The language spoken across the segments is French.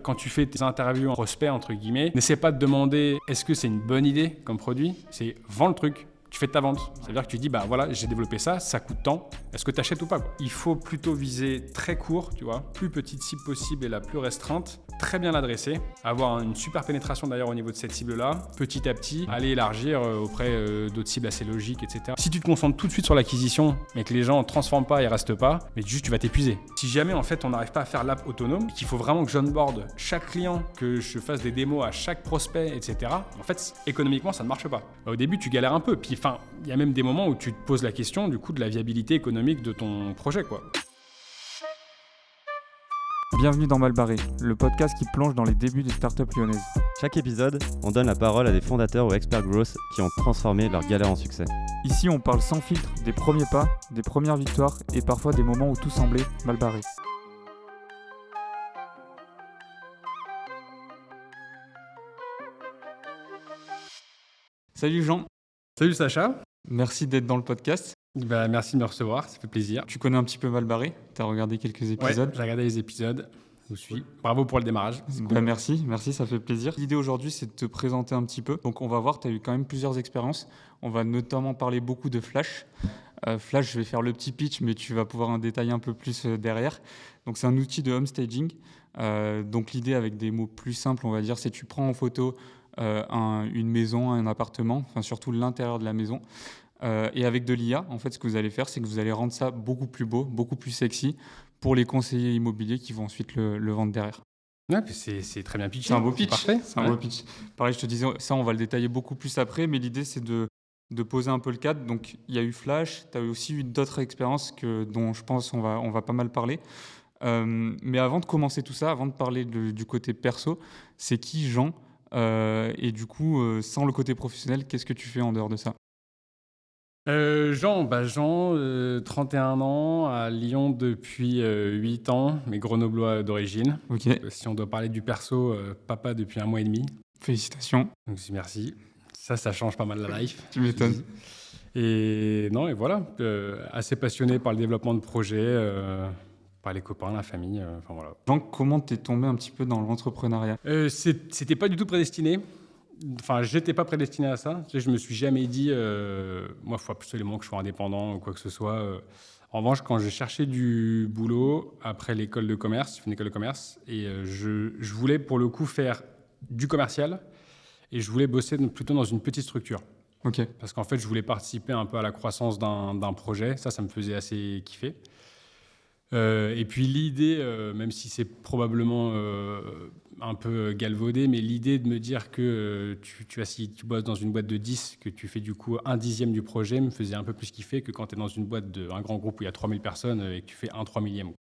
Quand tu fais tes interviews en prospect, entre guillemets, n'essaie pas de demander est-ce que c'est une bonne idée comme produit, c'est vends le truc. Tu fais ta vente. Ça veut dire que tu dis, bah voilà, j'ai développé ça coûte tant, est-ce que tu achètes ou pas quoi. Il faut plutôt viser très court, tu vois, plus petite cible possible et la plus restreinte, très bien l'adresser, avoir une super pénétration d'ailleurs au niveau de cette cible-là, petit à petit, aller élargir auprès d'autres cibles assez logiques, etc. Si tu te concentres tout de suite sur l'acquisition, mais que les gens ne transforment pas et restent pas, mais juste tu vas t'épuiser. Si jamais en fait on n'arrive pas à faire l'app autonome, qu'il faut vraiment que j'onboard chaque client, que je fasse des démos à chaque prospect, etc. En fait, économiquement, ça ne marche pas. Au début, tu galères un peu, puis il y a même des moments où tu te poses la question du coup de la viabilité économique de ton projet, quoi. Bienvenue dans Malbarré, le podcast qui plonge dans les débuts des startups lyonnaises. Chaque épisode, on donne la parole à des fondateurs ou experts growth qui ont transformé leur galère en succès. Ici, on parle sans filtre des premiers pas, des premières victoires et parfois des moments où tout semblait mal barré. Salut Jean. Salut Sacha. Merci d'être dans le podcast. Merci de me recevoir, ça fait plaisir. Tu connais un petit peu Malbarré, tu as regardé quelques épisodes. Ouais, j'ai regardé les épisodes, je vous suis. Bravo pour le démarrage. Cool. Merci, ça fait plaisir. L'idée aujourd'hui, c'est de te présenter un petit peu. Donc on va voir, tu as eu quand même plusieurs expériences. On va notamment parler beaucoup de Flash. Flash, je vais faire le petit pitch, mais tu vas pouvoir en détailler un peu plus derrière. Donc c'est un outil de home staging. Donc l'idée, avec des mots plus simples, on va dire, c'est que tu prends en photo une maison, un appartement, enfin surtout l'intérieur de la maison. Et avec de l'IA, en fait, ce que vous allez faire, c'est que vous allez rendre ça beaucoup plus beau, beaucoup plus sexy pour les conseillers immobiliers qui vont ensuite le vendre derrière. Ouais, c'est très bien pitché. C'est un beau pitch. Parfait. C'est un beau pitch. Pareil, je te disais, ça, on va le détailler beaucoup plus après, mais l'idée, c'est de poser un peu le cadre. Donc, il y a eu Flash, tu as aussi eu d'autres expériences dont je pense on va pas mal parler. Mais avant de commencer tout ça, avant de parler du côté perso, c'est qui Jean et du coup, sans le côté professionnel, qu'est-ce que tu fais en dehors de ça ? Jean, 31 ans, à Lyon depuis 8 ans, mais grenoblois d'origine. Ok. Si on doit parler du perso, papa depuis 1 mois et demi. Félicitations. Donc merci. Ça change pas mal la life. Tu m'étonnes. Et voilà, assez passionné par le développement de projets, par les copains, la famille, voilà. Jean, comment t'es tombé un petit peu dans l'entrepreneuriat ? C'était pas du tout prédestiné. Enfin, j'étais pas prédestiné à ça. Tu sais, je me suis jamais dit, moi, il faut absolument que je sois indépendant ou quoi que ce soit. En revanche, quand j'ai cherché du boulot après l'école de commerce, j'ai fait une école de commerce, et je voulais pour le coup faire du commercial, et je voulais bosser plutôt dans une petite structure. Ok. Parce qu'en fait, je voulais participer un peu à la croissance d'un projet. Ça me faisait assez kiffer. Et puis l'idée, même si c'est probablement un peu galvaudé, mais l'idée de me dire que si tu bosses dans une boîte de 10, que tu fais du coup 1/10 du projet, me faisait un peu plus kiffer que quand tu es dans une boîte d'un grand groupe où il y a 3000 personnes et que tu fais 1/3000.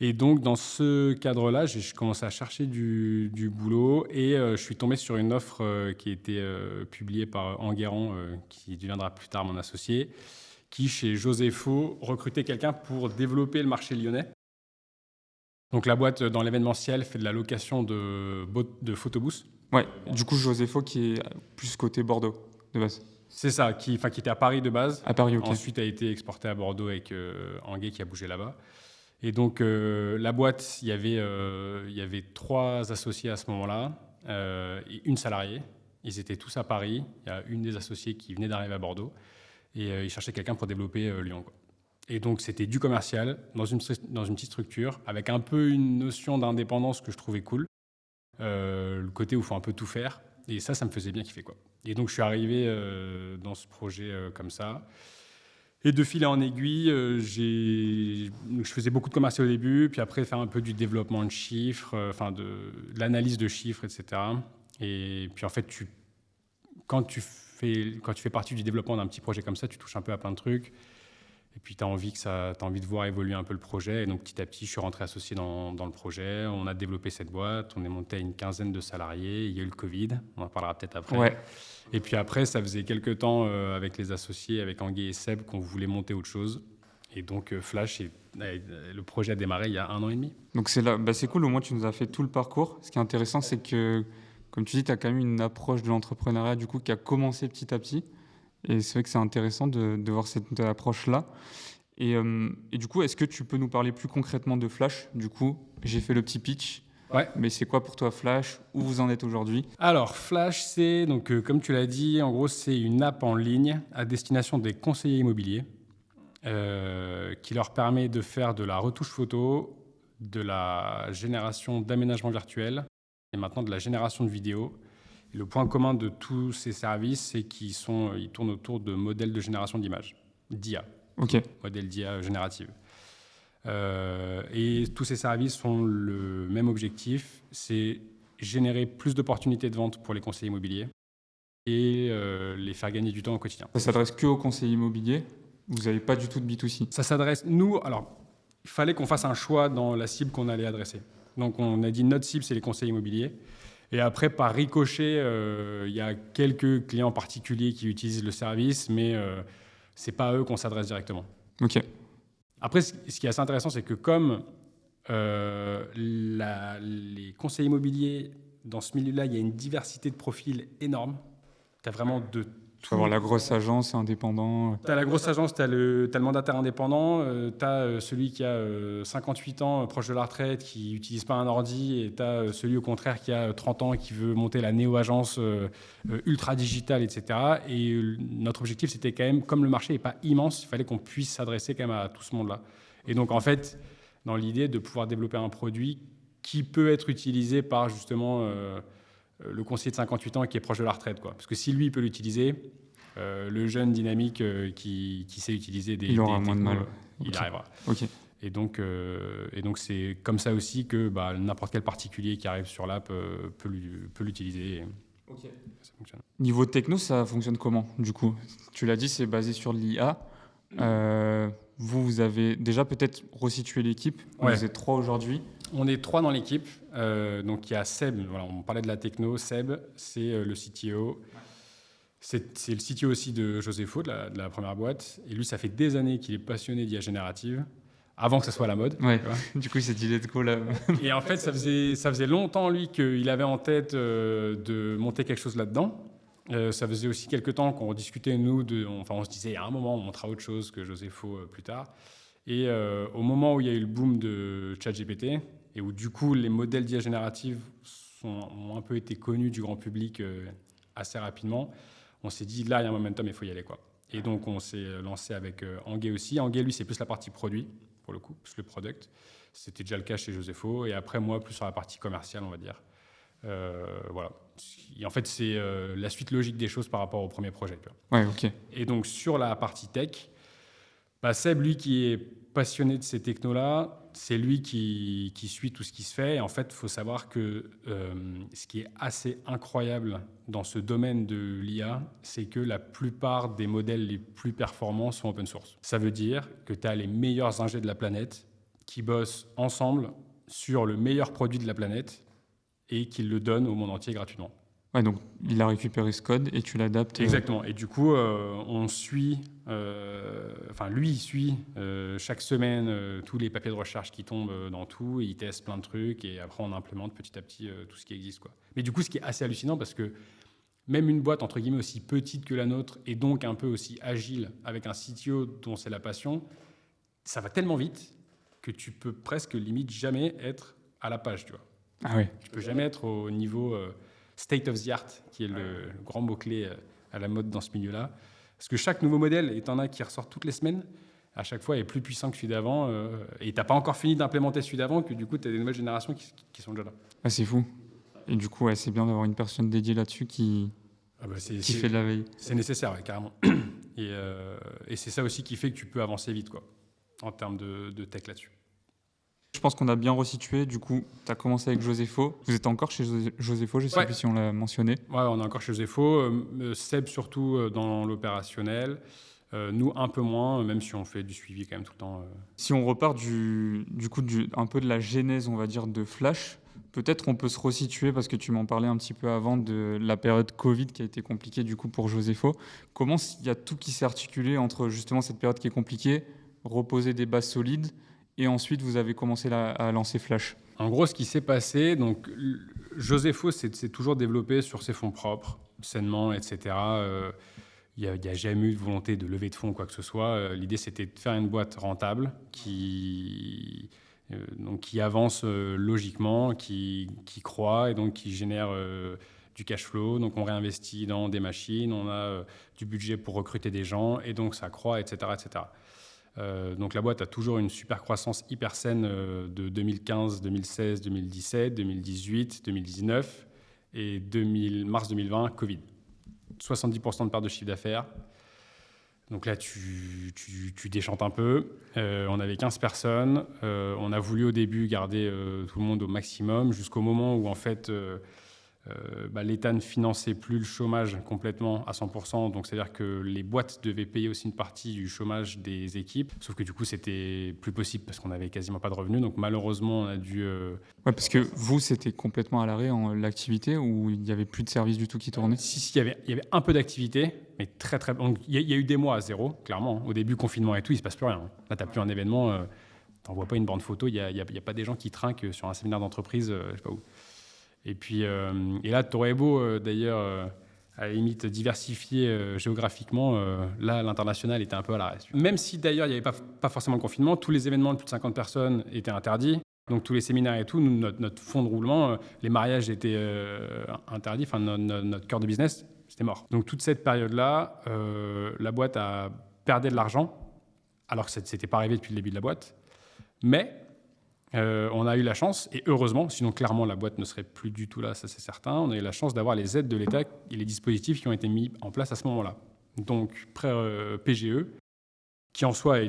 Et donc dans ce cadre-là, je commençais à chercher du boulot, et je suis tombé sur une offre qui a été publiée par Enguerrand, qui deviendra plus tard mon associé, qui, chez Josepho, recrutait quelqu'un pour développer le marché lyonnais. Donc la boîte, dans l'événementiel, fait de la location de photobooths. Ouais, du coup, Josepho qui est plus côté Bordeaux, de base. C'est ça, qui était à Paris de base. À Paris, ok. Ensuite a été exporté à Bordeaux avec Anguay qui a bougé là-bas. Et donc la boîte, il y avait 3 associés à ce moment-là et une salariée. Ils étaient tous à Paris. Il y a une des associés qui venait d'arriver à Bordeaux. Et ils cherchaient quelqu'un pour développer Lyon, quoi. Et donc, c'était du commercial dans une petite structure, avec un peu une notion d'indépendance que je trouvais cool. Le côté où il faut un peu tout faire. Et ça me faisait bien kiffer, quoi. Et donc, je suis arrivé dans ce projet comme ça. Et de fil en aiguille, je faisais beaucoup de commercial au début, puis après, faire un peu du développement de chiffres, de l'analyse de chiffres, etc. Et puis, en fait, quand tu fais partie du développement d'un petit projet comme ça, tu touches un peu à plein de trucs. Et puis, tu as envie de voir évoluer un peu le projet. Et donc, petit à petit, je suis rentré associé dans le projet. On a développé cette boîte. On est monté à une 15aine de salariés. Il y a eu le Covid. On en parlera peut-être après. Ouais. Et puis après, ça faisait quelques temps avec les associés, avec Anguay et Seb, qu'on voulait monter autre chose. Et donc, Flash, le projet a démarré il y a 1 an et demi. Donc, c'est cool. Au moins, tu nous as fait tout le parcours. Ce qui est intéressant, c'est que, comme tu dis, tu as quand même une approche de l'entrepreneuriat du coup, qui a commencé petit à petit. Et c'est vrai que c'est intéressant de voir cette approche-là. Et du coup, est-ce que tu peux nous parler plus concrètement de Flash ? Du coup, j'ai fait le petit pitch. Ouais. Mais c'est quoi pour toi Flash? Où vous en êtes aujourd'hui? Alors, Flash, c'est, donc, comme tu l'as dit, en gros, c'est une app en ligne à destination des conseillers immobiliers qui leur permet de faire de la retouche photo, de la génération d'aménagement virtuel et maintenant de la génération de vidéos. Et le point commun de tous ces services, c'est ils tournent autour de modèles de génération d'images, d'IA, Ok. modèles d'IA générative. Et tous ces services ont le même objectif, c'est générer plus d'opportunités de vente pour les conseillers immobiliers et les faire gagner du temps au quotidien. Ça s'adresse que aux conseillers immobiliers? Vous n'avez pas du tout de B2C? Ça s'adresse, nous, alors, il fallait qu'on fasse un choix dans la cible qu'on allait adresser. Donc on a dit notre cible, c'est les conseillers immobiliers. Et après, par ricochet, il y a quelques clients particuliers qui utilisent le service, mais ce n'est pas à eux qu'on s'adresse directement. Ok. Après, ce qui est assez intéressant, c'est que comme les conseillers immobiliers, dans ce milieu-là, il y a une diversité de profils énorme. Tu as vraiment de Tu vas avoir la grosse agence, indépendant. Tu as la grosse agence, tu as le mandataire indépendant, tu as celui qui a 58 ans, proche de la retraite, qui n'utilise pas un ordi, et tu as celui au contraire qui a 30 ans et qui veut monter la néo-agence ultra digitale, etc. Et notre objectif, c'était quand même, comme le marché n'est pas immense, il fallait qu'on puisse s'adresser quand même à tout ce monde-là. Et donc, en fait, dans l'idée de pouvoir développer un produit qui peut être utilisé par justement le conseiller de 58 ans qui est proche de la retraite, quoi. Parce que si lui peut l'utiliser, le jeune dynamique qui sait utiliser des Il aura des moins de technos, mal. il Ok. arrivera. Ok. Et donc c'est comme ça aussi que n'importe quel particulier qui arrive sur l'app peut l'utiliser. Et ça fonctionne. Niveau techno, ça fonctionne comment du coup? Tu l'as dit, c'est basé sur l'IA. Vous avez déjà peut-être resitué l'équipe. Ouais. Vous êtes 3 aujourd'hui. On est 3 dans l'équipe. Donc il y a Seb, voilà, on parlait de la techno. Seb, c'est le CTO. C'est le CTO aussi de Josefo, de la première boîte. Et lui, ça fait des années qu'il est passionné d'IA générative, avant que ça soit à la mode. Ouais. Tu vois. Du coup, il s'est dit let's go là. Et en fait, ça faisait longtemps, lui, qu'il avait en tête de monter quelque chose là-dedans. Ça faisait aussi quelques temps qu'on discutait, nous, on se disait, à un moment, on montera autre chose que Josefo plus tard. Et au moment où il y a eu le boom de ChatGPT, et où du coup, les modèles d'IA générative ont un peu été connus du grand public assez rapidement, on s'est dit, là, il y a un momentum, il faut y aller, quoi. Et donc, on s'est lancé avec Anguay aussi. Anguay, lui, c'est plus la partie produit, pour le coup, plus le product. C'était déjà le cas chez Josefo. Et après, moi, plus sur la partie commerciale, on va dire. Voilà. Et en fait, c'est la suite logique des choses par rapport au premier projet. Ouais, ok. Et donc, sur la partie tech, Seb, lui, qui est passionné de ces technos-là, c'est lui qui suit tout ce qui se fait. Et en fait, il faut savoir que ce qui est assez incroyable dans ce domaine de l'IA, c'est que la plupart des modèles les plus performants sont open source. Ça veut dire que tu as les meilleurs ingés de la planète qui bossent ensemble sur le meilleur produit de la planète et qui le donnent au monde entier gratuitement. Ouais, donc il a récupéré ce code et tu l'adaptes. Exactement. Et du coup, on suit, lui, il suit chaque semaine tous les papiers de recherche qui tombent dans tout, et il teste plein de trucs, et après on implémente petit à petit tout ce qui existe, quoi. Mais du coup, ce qui est assez hallucinant, parce que même une boîte, entre guillemets, aussi petite que la nôtre, et donc un peu aussi agile, avec un CTO dont c'est la passion, ça va tellement vite que tu peux presque limite jamais être à la page, tu vois. Ah ouais. Tu peux jamais être au niveau state of the art, qui est le grand mot-clé à la mode dans ce milieu-là. Parce que chaque nouveau modèle, et t'en as qui ressortent toutes les semaines, à chaque fois est plus puissant que celui d'avant, et t'as pas encore fini d'implémenter celui d'avant, que du coup, tu as des nouvelles générations qui sont déjà là. Ah, c'est fou. Et du coup, ouais, c'est bien d'avoir une personne dédiée là-dessus qui fait de la veille. C'est nécessaire, ouais, carrément. Et c'est ça aussi qui fait que tu peux avancer vite, quoi, en termes de tech là-dessus. Je pense qu'on a bien resitué. Du coup, tu as commencé avec Josefo. Vous êtes encore chez Josefo, je ne sais plus si on l'a mentionné. Ouais, on est encore chez Josefo. Seb surtout dans l'opérationnel. Nous, un peu moins, même si on fait du suivi quand même tout le temps. Si on repart un peu de la genèse, on va dire, de Flash, peut-être on peut se resituer, parce que tu m'en parlais un petit peu avant de la période Covid qui a été compliquée du coup pour Josefo. Comment il y a tout qui s'est articulé entre justement cette période qui est compliquée, reposer des bases solides, et ensuite vous avez commencé à lancer Flash? En gros, ce qui s'est passé, donc Josefo s'est toujours développé sur ses fonds propres, sainement, etc. Il n'y a jamais eu de volonté de lever de fonds ou quoi que ce soit. L'idée, c'était de faire une boîte rentable qui donc qui avance logiquement, qui croît et donc qui génère du cash flow. Donc on réinvestit dans des machines, on a du budget pour recruter des gens et donc ça croît, etc. etc. Donc la boîte a toujours une super croissance hyper saine de 2015, 2016, 2017, 2018, 2019 et mars 2020, Covid. 70% de part de chiffre d'affaires. Donc là, tu déchantes un peu. On avait 15 personnes. On a voulu au début garder tout le monde au maximum jusqu'au moment où en fait l'État ne finançait plus le chômage complètement à 100%. Donc c'est-à-dire que les boîtes devaient payer aussi une partie du chômage des équipes. Sauf que du coup, c'était plus possible parce qu'on n'avait quasiment pas de revenus. Donc malheureusement, on a dû... Ouais, parce que vous, c'était complètement à l'arrêt l'activité ou il n'y avait plus de service du tout qui tournait? Si, il y avait un peu d'activité, mais très, très... Donc, il y a eu des mois à zéro, clairement. Au début, confinement et tout, il ne se passe plus rien. Là, tu n'as plus un événement, tu n'envoies pas une bande photo, il n'y a pas des gens qui trinquent sur un séminaire d'entreprise, je ne sais pas où. Et puis, et là, tu aurais beau, d'ailleurs, à la limite, diversifier géographiquement, là, l'international était un peu à l'arrêt. Même si, d'ailleurs, il n'y avait pas forcément de confinement, tous les événements de plus de 50 personnes étaient interdits. Donc tous les séminaires et tout, nous, notre fond de roulement, les mariages étaient interdits, enfin notre cœur de business, c'était mort. Donc toute cette période-là, la boîte a perdu de l'argent, alors que c'était pas arrivé depuis le début de la boîte. Mais on a eu la chance, et heureusement, sinon clairement la boîte ne serait plus du tout là, ça c'est certain, on a eu la chance d'avoir les aides de l'État et les dispositifs qui ont été mis en place à ce moment-là. Donc prêt PGE, qui en soi,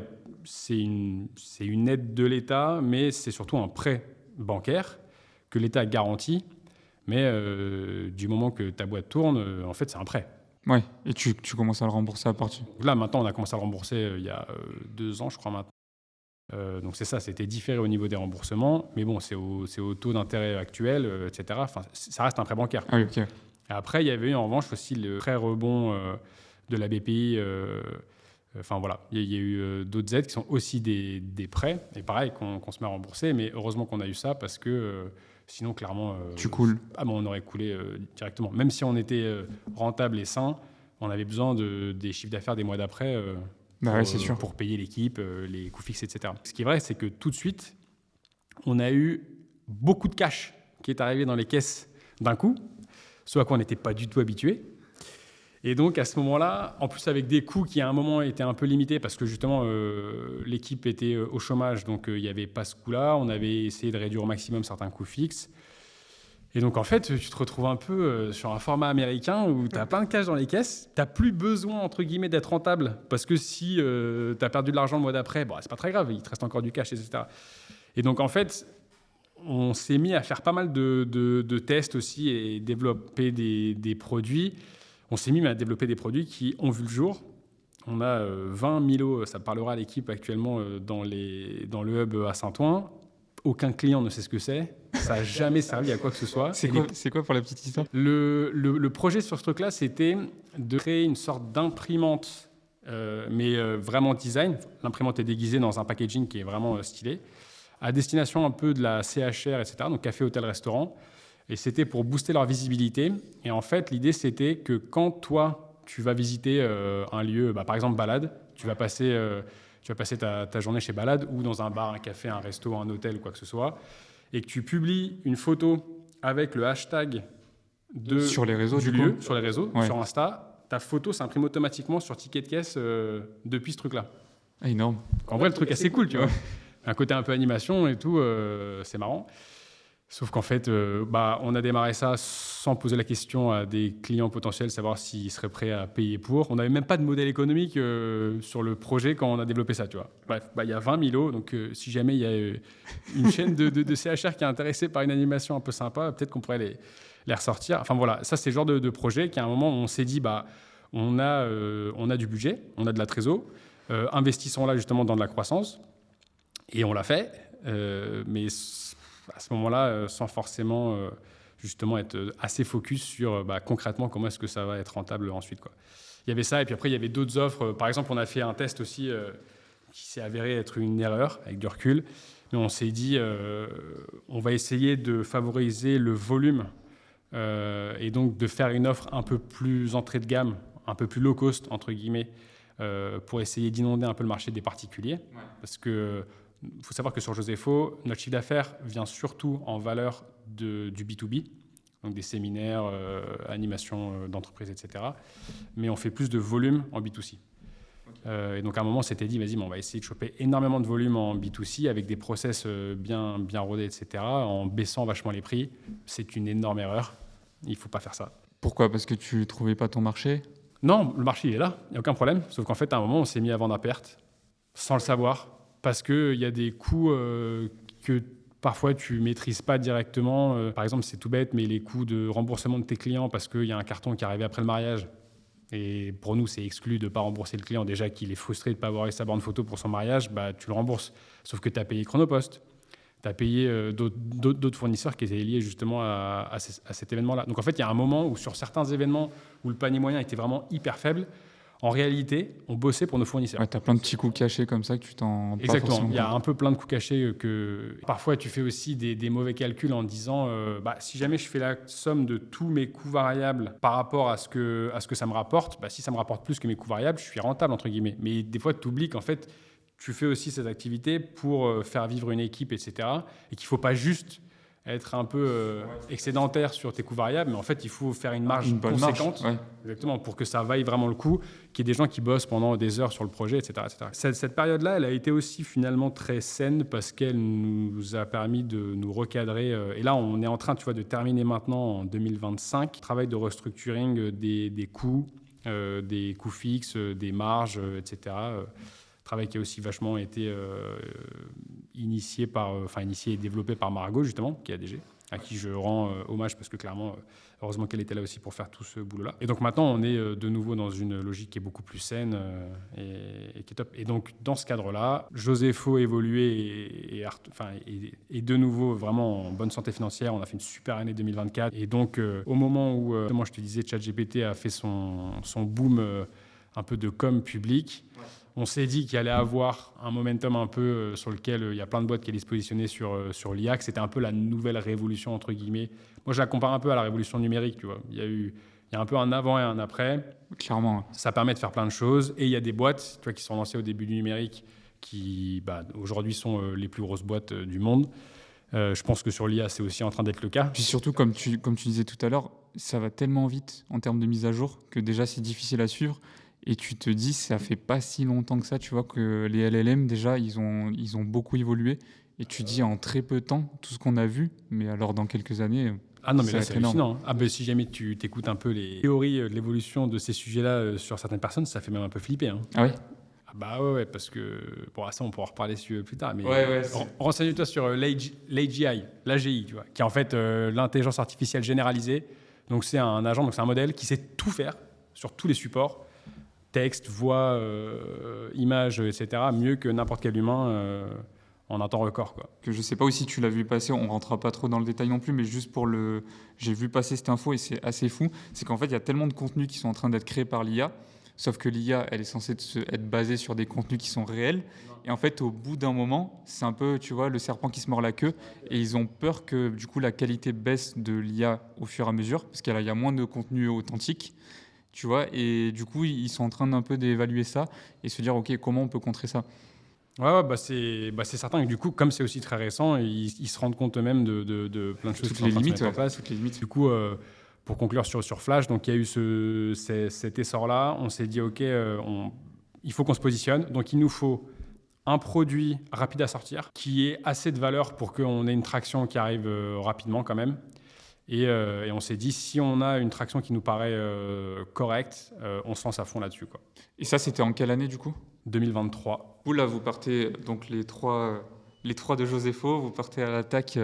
c'est une aide de l'État, mais c'est surtout un prêt bancaire que l'État garantit. Mais du moment que ta boîte tourne, en fait, c'est un prêt. Ouais, et tu commences à le rembourser à partir. Là, maintenant, on a commencé à le rembourser il y a 2 ans, je crois, maintenant. Donc c'est ça, c'était différé au niveau des remboursements. Mais bon, c'est au taux d'intérêt actuel, etc. Enfin, ça reste un prêt bancaire. Ah oui, ok. Après, il y avait eu en revanche aussi le prêt rebond de la BPI. Enfin voilà, il y a eu d'autres aides qui sont aussi des prêts, et pareil, qu'on se met à rembourser, mais heureusement qu'on a eu ça parce que sinon, clairement... tu coules. Ah bon, on aurait coulé directement. Même si on était rentable et sain, on avait besoin des chiffres d'affaires des mois d'après C'est sûr. pour payer l'équipe, les coûts fixes, etc. Ce qui est vrai, c'est que tout de suite, on a eu beaucoup de cash qui est arrivé dans les caisses d'un coup, ce à quoi on n'était pas du tout habitué. Et donc, à ce moment-là, en plus avec des coûts qui, à un moment, étaient un peu limités parce que, justement, l'équipe était au chômage, donc il n'y avait pas ce coût-là. On avait essayé de réduire au maximum certains coûts fixes. Et donc, en fait, tu te retrouves un peu sur un format américain où tu as plein de cash dans les caisses. Tu n'as plus besoin, entre guillemets, d'être rentable parce que si tu as perdu de l'argent le mois d'après, c'est pas très grave, il te reste encore du cash, etc. Et donc, en fait, on s'est mis à faire pas mal de tests aussi et développer des produits. On s'est mis à développer des produits qui ont vu le jour. On a 20 Milo, ça parlera à l'équipe actuellement dans le hub à Saint-Ouen. Aucun client ne sait ce que c'est. Ça n'a jamais servi à quoi que ce soit. C'est quoi pour la petite histoire? Le projet sur ce truc-là, c'était de créer une sorte d'imprimante, mais vraiment design. L'imprimante est déguisée dans un packaging qui est vraiment stylé, à destination un peu de la CHR, etc., donc café, hôtel, restaurant. Et c'était pour booster leur visibilité. Et en fait, l'idée, c'était que quand toi, tu vas visiter un lieu, par exemple Balade, tu vas passer ta journée chez Balade ou dans un bar, un café, un resto, un hôtel, quoi que ce soit, et que tu publies une photo avec le hashtag sur les réseaux, du lieu, sur les réseaux, ouais. Sur Insta, ta photo s'imprime automatiquement sur ticket de caisse depuis ce truc-là. Ah, énorme. En vrai, le truc est assez cool, tu vois. Un côté un peu animation et tout, c'est marrant. Sauf qu'en fait, on a démarré ça sans poser la question à des clients potentiels, savoir s'ils seraient prêts à payer pour. On n'avait même pas de modèle économique sur le projet quand on a développé ça, tu vois. Bref, il y a 20 Milo, donc si jamais il y a une chaîne de CHR qui est intéressée par une animation un peu sympa, peut-être qu'on pourrait les ressortir. Enfin voilà, ça c'est le genre de projet qu'à un moment on s'est dit, on a du budget, on a de la trésor, investissons-la justement dans de la croissance. Et on l'a fait, mais à ce moment-là, sans forcément justement être assez focus sur concrètement comment est-ce que ça va être rentable ensuite, quoi. Il y avait ça, et puis après il y avait d'autres offres. Par exemple, on a fait un test aussi qui s'est avéré être une erreur avec du recul. Mais on s'est dit, on va essayer de favoriser le volume et donc de faire une offre un peu plus entrée de gamme, un peu plus low cost, entre guillemets, pour essayer d'inonder un peu le marché des particuliers. Ouais. Parce que Il faut savoir que sur Josefo, notre chiffre d'affaires vient surtout en valeur du B2B, donc des séminaires, animations d'entreprise, etc. Mais on fait plus de volume en B2C. Et donc à un moment, on s'était dit, vas-y, on va essayer de choper énormément de volume en B2C avec des process bien rodés, etc. En baissant vachement les prix. C'est une énorme erreur. Il ne faut pas faire ça. Pourquoi? Parce que tu trouvais pas ton marché? Non, le marché, il est là. Il n'y a aucun problème. Sauf qu'en fait, à un moment, on s'est mis à vendre à perte sans le savoir. Parce qu'il y a des coûts que parfois tu ne maîtrises pas directement. Par exemple, c'est tout bête, mais les coûts de remboursement de tes clients parce qu'il y a un carton qui est arrivé après le mariage. Et pour nous, c'est exclu de ne pas rembourser le client. Déjà qu'il est frustré de ne pas avoir eu sa bande photo pour son mariage, bah, tu le rembourses. Sauf que tu as payé Chronopost. Tu as payé d'autres fournisseurs qui étaient liés justement à cet événement-là. Donc en fait, il y a un moment où sur certains événements où le panier moyen était vraiment hyper faible, en réalité, on bossait pour nos fournisseurs. Ouais, tu as plein de petits coups cachés comme ça que tu t'en... Exactement, il y a un peu plein de coups cachés que... Parfois, tu fais aussi des mauvais calculs en disant si jamais je fais la somme de tous mes coûts variables par rapport à ce que ça me rapporte, si ça me rapporte plus que mes coûts variables, je suis rentable, entre guillemets. Mais des fois, tu oublies qu'en fait, tu fais aussi cette activité pour faire vivre une équipe, etc. Et qu'il ne faut pas juste être un peu excédentaire sur tes coûts variables, mais en fait, il faut faire une marge conséquente exactement, pour que ça vaille vraiment le coup, qu'il y ait des gens qui bossent pendant des heures sur le projet, etc. etc. Cette période-là, elle a été aussi finalement très saine parce qu'elle nous a permis de nous recadrer. Et là, on est en train de terminer maintenant en 2025, travail de restructuring des coûts fixes, des marges, etc. Travail qui a aussi vachement été initié et développé par Margot, justement, qui est ADG, à qui je rends hommage parce que clairement, heureusement qu'elle était là aussi pour faire tout ce boulot-là. Et donc maintenant, on est de nouveau dans une logique qui est beaucoup plus saine et qui est top. Et donc, dans ce cadre-là, Josefo évolué et de nouveau vraiment en bonne santé financière. On a fait une super année 2024. Et donc, au moment où, je te disais, ChatGPT a fait son boom un peu de com public, on s'est dit qu'il allait avoir un momentum un peu sur lequel il y a plein de boîtes qui allaient se positionner sur l'IA, que c'était un peu la nouvelle révolution, entre guillemets. Moi, je la compare un peu à la révolution numérique, tu vois. Il y a un peu un avant et un après. Clairement. Ça permet de faire plein de choses. Et il y a des boîtes, tu vois, qui sont lancées au début du numérique, qui aujourd'hui sont les plus grosses boîtes du monde. Je pense que sur l'IA, c'est aussi en train d'être le cas. Puis surtout, comme tu disais tout à l'heure, ça va tellement vite en termes de mise à jour que déjà, c'est difficile à suivre. Et tu te dis, ça fait pas si longtemps que ça, tu vois, que les LLM, déjà, ils ont beaucoup évolué. Et tu dis, en très peu de temps, tout ce qu'on a vu, mais alors dans quelques années... Ah non, mais là, c'est hallucinant. Si jamais tu t'écoutes un peu les théories de l'évolution de ces sujets-là sur certaines personnes, ça fait même un peu flipper. Hein. Ah ouais? Ouais, parce que... Bon, ça, on pourra en reparler plus tard. Mais renseigne-toi sur l'AGI, tu vois, qui est en fait l'intelligence artificielle généralisée. Donc, c'est un agent, donc c'est un modèle qui sait tout faire sur tous les supports. Texte, voix, images, etc., mieux que n'importe quel humain en un temps record, quoi. Que je sais pas aussi si tu l'as vu passer, on rentrera pas trop dans le détail non plus, mais juste pour j'ai vu passer cette info et c'est assez fou, c'est qu'en fait, il y a tellement de contenus qui sont en train d'être créés par l'IA, sauf que l'IA, elle est censée être basée sur des contenus qui sont réels, et en fait, au bout d'un moment, c'est un peu, tu vois, le serpent qui se mord la queue, et ils ont peur que, du coup, la qualité baisse de l'IA au fur et à mesure, parce qu'il y a moins de contenu authentique. Tu vois, et du coup, ils sont en train d'un peu d'évaluer ça et se dire, OK, comment on peut contrer ça? C'est certain que du coup, comme c'est aussi très récent, ils se rendent compte eux-mêmes de plein de choses toutes les limites. Du coup, pour conclure sur Flash, donc il y a eu cet essor-là. On s'est dit, OK, il faut qu'on se positionne. Donc, il nous faut un produit rapide à sortir qui ait assez de valeur pour qu'on ait une traction qui arrive rapidement quand même. Et on s'est dit, si on a une traction qui nous paraît correcte, on se lance à fond là-dessus, quoi. Et ça, c'était en quelle année, du coup? 2023. Vous, là, vous partez, donc les trois de Josefo, vous partez à l'attaque,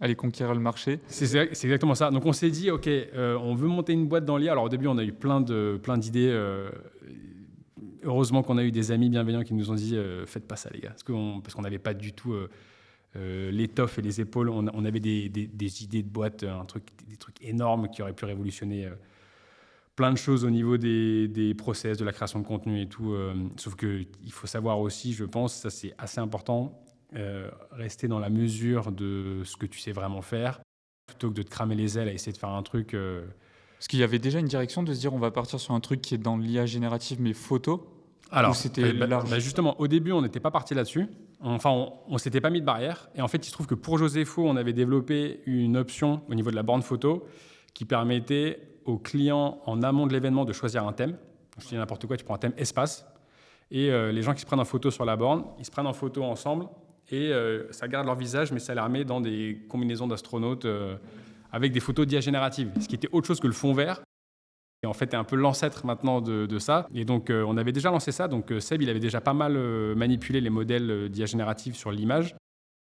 aller conquérir le marché. C'est exactement ça. Donc, on s'est dit, OK, on veut monter une boîte dans l'IA. Alors, au début, on a eu plein d'idées. Heureusement qu'on a eu des amis bienveillants qui nous ont dit, faites pas ça, les gars. Parce qu'on n'avait pas du tout... l'étoffe et les épaules, on avait des idées de boîte, des trucs énormes qui auraient pu révolutionner plein de choses au niveau des process, de la création de contenu et tout. Sauf qu'il faut savoir aussi, je pense, ça c'est assez important, rester dans la mesure de ce que tu sais vraiment faire, plutôt que de te cramer les ailes à essayer de faire un truc... Parce qu'il y avait déjà une direction de se dire on va partir sur un truc qui est dans l'IA générative mais photo. Alors, Ou c'était large? justement, au début, on n'était pas parti là-dessus. Enfin, on s'était pas mis de barrière. Et en fait, il se trouve que pour Joséfo, on avait développé une option au niveau de la borne photo qui permettait aux clients en amont de l'événement de choisir un thème. Je dis n'importe quoi, tu prends un thème espace. Et les gens qui se prennent en photo sur la borne, ils se prennent en photo ensemble. Et ça garde leur visage, mais ça les remet dans des combinaisons d'astronautes avec des photos d'IA génératives. Ce qui était autre chose que le fond vert. Et en fait, est un peu l'ancêtre maintenant de ça. Et donc, on avait déjà lancé ça. Donc, Seb, il avait déjà pas mal manipulé les modèles d'IA générative sur l'image.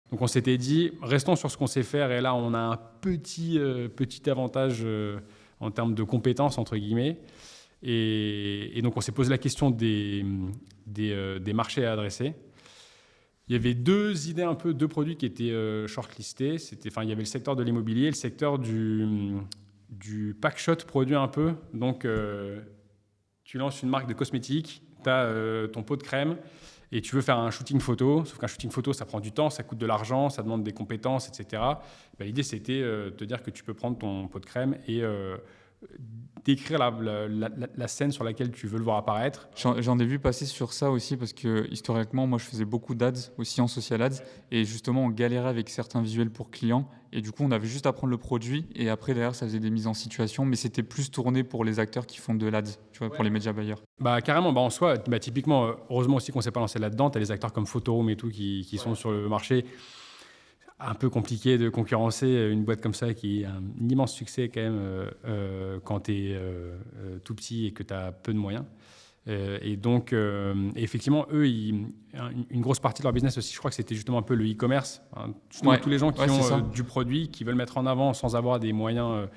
Donc, on s'était dit, restons sur ce qu'on sait faire. Et là, on a un petit avantage en termes de compétences, entre guillemets. Et donc, on s'est posé la question des marchés à adresser. Il y avait deux idées, deux produits qui étaient shortlistés. Il y avait le secteur de l'immobilier et le secteur du packshot produit un peu. Donc, tu lances une marque de cosmétiques, tu as ton pot de crème et tu veux faire un shooting photo. Sauf qu'un shooting photo, ça prend du temps, ça coûte de l'argent, ça demande des compétences, etc. L'idée, c'était de te dire que tu peux prendre ton pot de crème et décrire la scène sur laquelle tu veux le voir apparaître. J'en ai vu passer sur ça aussi parce que historiquement, moi je faisais beaucoup d'ads aussi en social ads et justement on galérait avec certains visuels pour clients et du coup on avait juste à prendre le produit et après derrière ça faisait des mises en situation mais c'était plus tourné pour les acteurs qui font de l'ads, tu vois, pour les médias buyers. Carrément, en soi, typiquement, heureusement aussi qu'on ne s'est pas lancé là-dedans, tu as les acteurs comme Photoroom et tout qui sont sur le marché. Un peu compliqué de concurrencer une boîte comme ça qui a un immense succès quand même quand tu es tout petit et que tu as peu de moyens. Et donc, effectivement, eux, une grosse partie de leur business aussi, je crois que c'était justement un peu le e-commerce. Tous les gens qui ont du produit, qui veulent mettre en avant sans avoir des moyens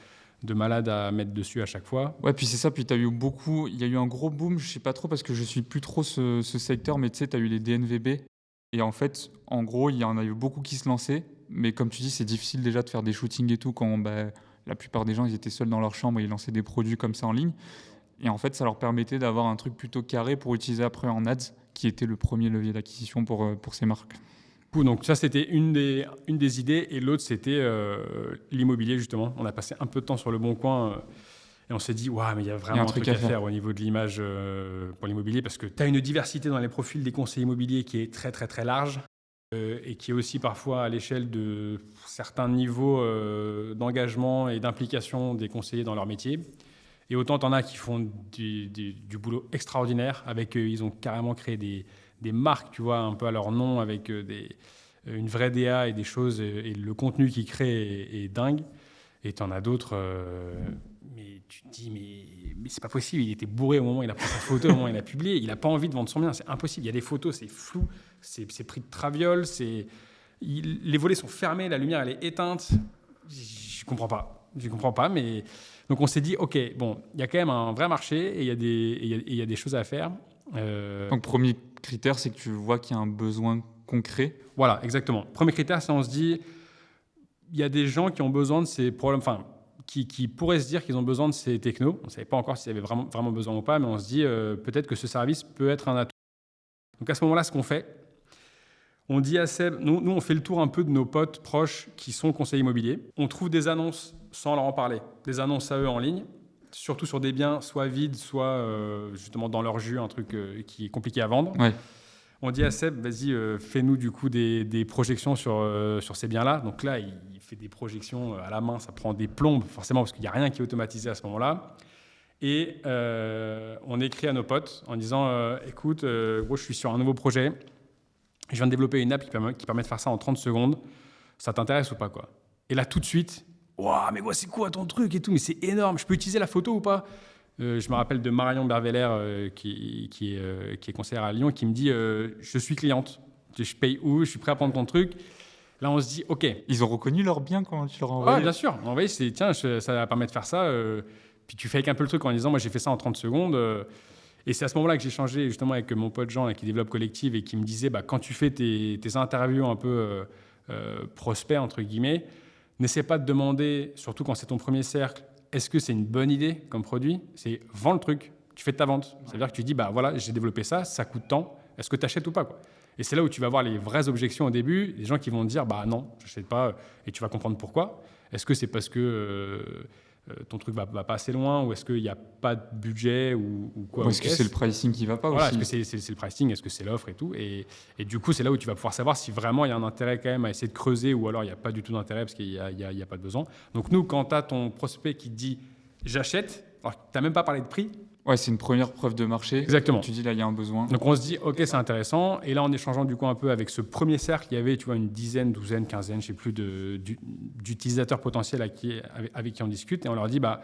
de malade à mettre dessus à chaque fois. Ouais, puis c'est ça, puis il y a eu un gros boom, je sais pas trop parce que je suis plus trop ce secteur, mais tu sais, tu as eu les DNVB. Et en fait, en gros, il y en a eu beaucoup qui se lançaient. Mais comme tu dis, c'est difficile déjà de faire des shootings et tout quand la plupart des gens ils étaient seuls dans leur chambre et ils lançaient des produits comme ça en ligne. Et en fait, ça leur permettait d'avoir un truc plutôt carré pour utiliser après en ads, qui était le premier levier d'acquisition pour ces marques. Donc ça, c'était une des idées. Et l'autre, c'était l'immobilier, justement. On a passé un peu de temps sur le Bon Coin et on s'est dit, mais il y a vraiment un truc à faire au niveau de l'image pour l'immobilier parce que tu as une diversité dans les profils des conseillers immobiliers qui est très, très, très large. Et qui est aussi parfois à l'échelle de certains niveaux d'engagement et d'implication des conseillers dans leur métier. Et autant tu en as qui font du boulot extraordinaire, ils ont carrément créé des marques, tu vois, un peu à leur nom, avec une vraie DA et des choses, et le contenu qu'ils créent est dingue. Et tu en as d'autres, mais tu te dis, mais c'est pas possible, il était bourré au moment où il a pris sa photo, au moment où il a publié, il n'a pas envie de vendre son bien, c'est impossible. Il y a des photos, c'est flou, c'est pris de traviole, les volets sont fermés, la lumière elle est éteinte. Je comprends pas, mais donc on s'est dit, ok, bon, il y a quand même un vrai marché et il y a des choses à faire. Donc premier critère, c'est que tu vois qu'il y a un besoin concret. Voilà, exactement. Premier critère, c'est on se dit, il y a des gens qui ont besoin de ces problèmes, qui pourraient se dire qu'ils ont besoin de ces technos. On ne savait pas encore s'ils avaient vraiment, vraiment besoin ou pas, mais on se dit peut-être que ce service peut être un atout. Donc à ce moment-là, ce qu'on fait, on dit à Seb, nous on fait le tour un peu de nos potes proches qui sont conseillers immobiliers. On trouve des annonces sans leur en parler, des annonces à eux en ligne, surtout sur des biens soit vides, soit justement dans leur jus, un truc qui est compliqué à vendre. Ouais. On dit à Seb, vas-y, fais-nous du coup des projections sur ces biens-là. Donc là, il fait des projections à la main, ça prend des plombes, forcément, parce qu'il n'y a rien qui est automatisé à ce moment-là. Et on écrit à nos potes en disant, écoute, gros, je suis sur un nouveau projet, je viens de développer une app qui permet de faire ça en 30 secondes, ça t'intéresse ou pas, quoi? Et là, tout de suite, mais quoi, c'est quoi ton truc et tout, mais c'est énorme, je peux utiliser la photo ou pas? Je me rappelle de Marion Berveller, qui est conseillère à Lyon, qui me dit je suis cliente, je paye où, je suis prêt à prendre ton truc. Là, on se dit ok. Ils ont reconnu leur bien quand tu leur as envoyé? Ouais, bien sûr. On va tiens, ça va permettre de faire ça. Puis tu fakes un peu le truc en disant moi j'ai fait ça en 30 secondes. Et c'est à ce moment-là que j'ai changé justement avec mon pote Jean qui développe Collective et qui me disait quand tu fais tes interviews un peu prospects, entre guillemets, n'essaie pas de demander, surtout quand c'est ton premier cercle, est-ce que c'est une bonne idée comme produit? C'est vends le truc, tu fais ta vente. Ça veut dire que tu dis, voilà, j'ai développé ça coûte tant, est-ce que tu achètes ou pas, quoi? Et c'est là où tu vas avoir les vraies objections au début, des gens qui vont te dire, non, je n'achète pas, et tu vas comprendre pourquoi. Est-ce que c'est parce que ton truc va pas assez loin, ou est-ce qu'il n'y a pas de budget ou quoi. Ou est-ce que c'est le pricing qui va pas voilà, aussi? est-ce que c'est le pricing, est-ce que c'est l'offre et tout. Et du coup, c'est là où tu vas pouvoir savoir si vraiment il y a un intérêt quand même à essayer de creuser, ou alors il n'y a pas du tout d'intérêt parce qu'il n'y a pas de besoin. Donc nous, quand tu as ton prospect qui te dit « j'achète », alors tu n'as même pas parlé de prix. Ouais, c'est une première preuve de marché. Exactement. Tu dis là, il y a un besoin. Donc on se dit, ok, c'est intéressant. Et là, en échangeant du coup un peu avec ce premier cercle, il y avait, tu vois, une dizaine, douzaine, quinzaine, je sais plus, d'utilisateurs potentiels avec qui on discute. Et on leur dit, bah,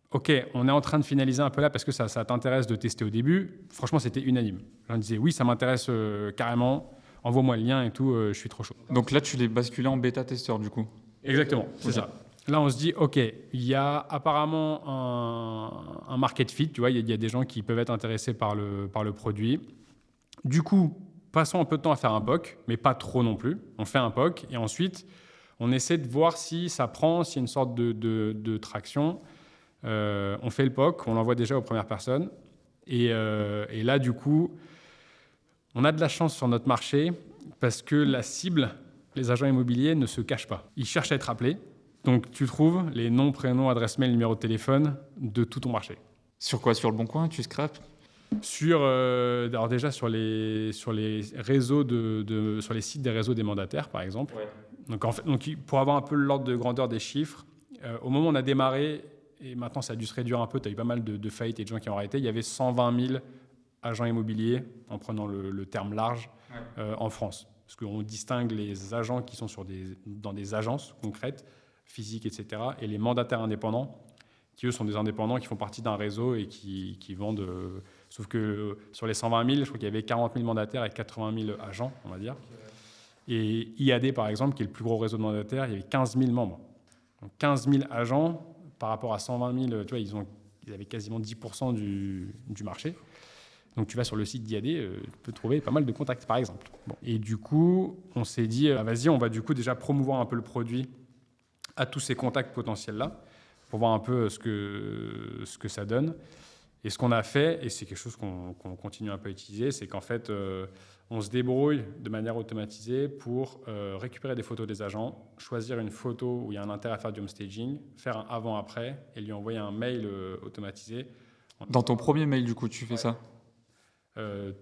ok, on est en train de finaliser un peu là parce que ça t'intéresse de tester au début. Franchement, c'était unanime. On disait, oui, ça m'intéresse carrément. Envoie-moi le lien et tout, je suis trop chaud. Donc là, tu l'es basculé en bêta-testeur du coup. Exactement, c'est ça. Là, on se dit, OK, il y a apparemment un market fit, tu vois, il y a des gens qui peuvent être intéressés par le produit. Du coup, passons un peu de temps à faire un POC, mais pas trop non plus. On fait un POC et ensuite, on essaie de voir si ça prend, s'il y a une sorte de traction. On fait le POC, on l'envoie déjà aux premières personnes. Et là, du coup, on a de la chance sur notre marché parce que la cible, les agents immobiliers, ne se cachent pas. Ils cherchent à être appelés. Donc, tu trouves les noms, prénoms, adresse mail, numéro de téléphone de tout ton marché. Sur quoi? Sur le Bon Coin? Tu scrapes? Alors déjà sur les réseaux sur les sites des réseaux des mandataires, par exemple. Ouais. Donc, pour avoir un peu l'ordre de grandeur des chiffres, au moment où on a démarré, et maintenant ça a dû se réduire un peu, tu as eu pas mal de faillites et de gens qui ont arrêté, il y avait 120 000 agents immobiliers, en prenant le terme large, en France. Parce qu'on distingue les agents qui sont dans des agences concrètes, physiques, etc., et les mandataires indépendants, qui eux sont des indépendants qui font partie d'un réseau et qui vendent. Sauf que sur les 120 000, je crois qu'il y avait 40 000 mandataires et 80 000 agents, on va dire. Et IAD, par exemple, qui est le plus gros réseau de mandataires, il y avait 15 000 membres. Donc 15 000 agents par rapport à 120 000, tu vois, ils avaient quasiment 10% du marché. Donc tu vas sur le site d'IAD, tu peux trouver pas mal de contacts, par exemple. Bon. Et du coup, on s'est dit, vas-y, on va du coup déjà promouvoir un peu le produit à tous ces contacts potentiels-là, pour voir un peu ce que ça donne. Et ce qu'on a fait, et c'est quelque chose qu'on continue un peu à utiliser, c'est qu'en fait, on se débrouille de manière automatisée pour récupérer des photos des agents, choisir une photo où il y a un intérêt à faire du home staging, faire un avant-après et lui envoyer un mail automatisé. Dans ton premier mail, du coup, tu fais ça?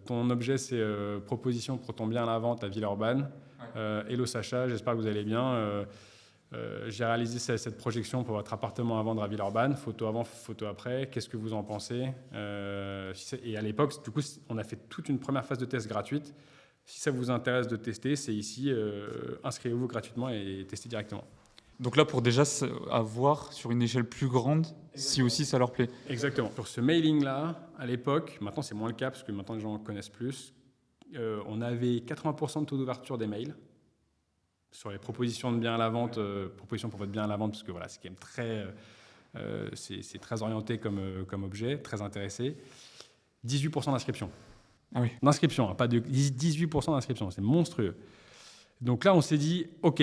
Ton objet, c'est proposition pour ton bien à la vente à Villeurbanne. Hello Sacha, j'espère que vous allez bien. J'ai réalisé cette projection pour votre appartement à vendre à Villeurbanne, photo avant, photo après, qu'est-ce que vous en pensez? Et à l'époque, du coup, on a fait toute une première phase de test gratuite. Si ça vous intéresse de tester, c'est ici, inscrivez-vous gratuitement et testez directement. Donc là, pour déjà avoir sur une échelle plus grande, si aussi ça leur plaît. Exactement. Sur ce mailing-là, à l'époque, maintenant c'est moins le cas parce que maintenant les gens connaissent plus, on avait 80% de taux d'ouverture des mails. Sur les propositions de bien à la vente, propositions pour votre bien à la vente, parce que voilà, c'est quand même très, c'est très orienté comme objet, très intéressé. 18% d'inscription. Ah oui. D'inscription, hein, pas de 18% d'inscription, c'est monstrueux. Donc là, on s'est dit, ok.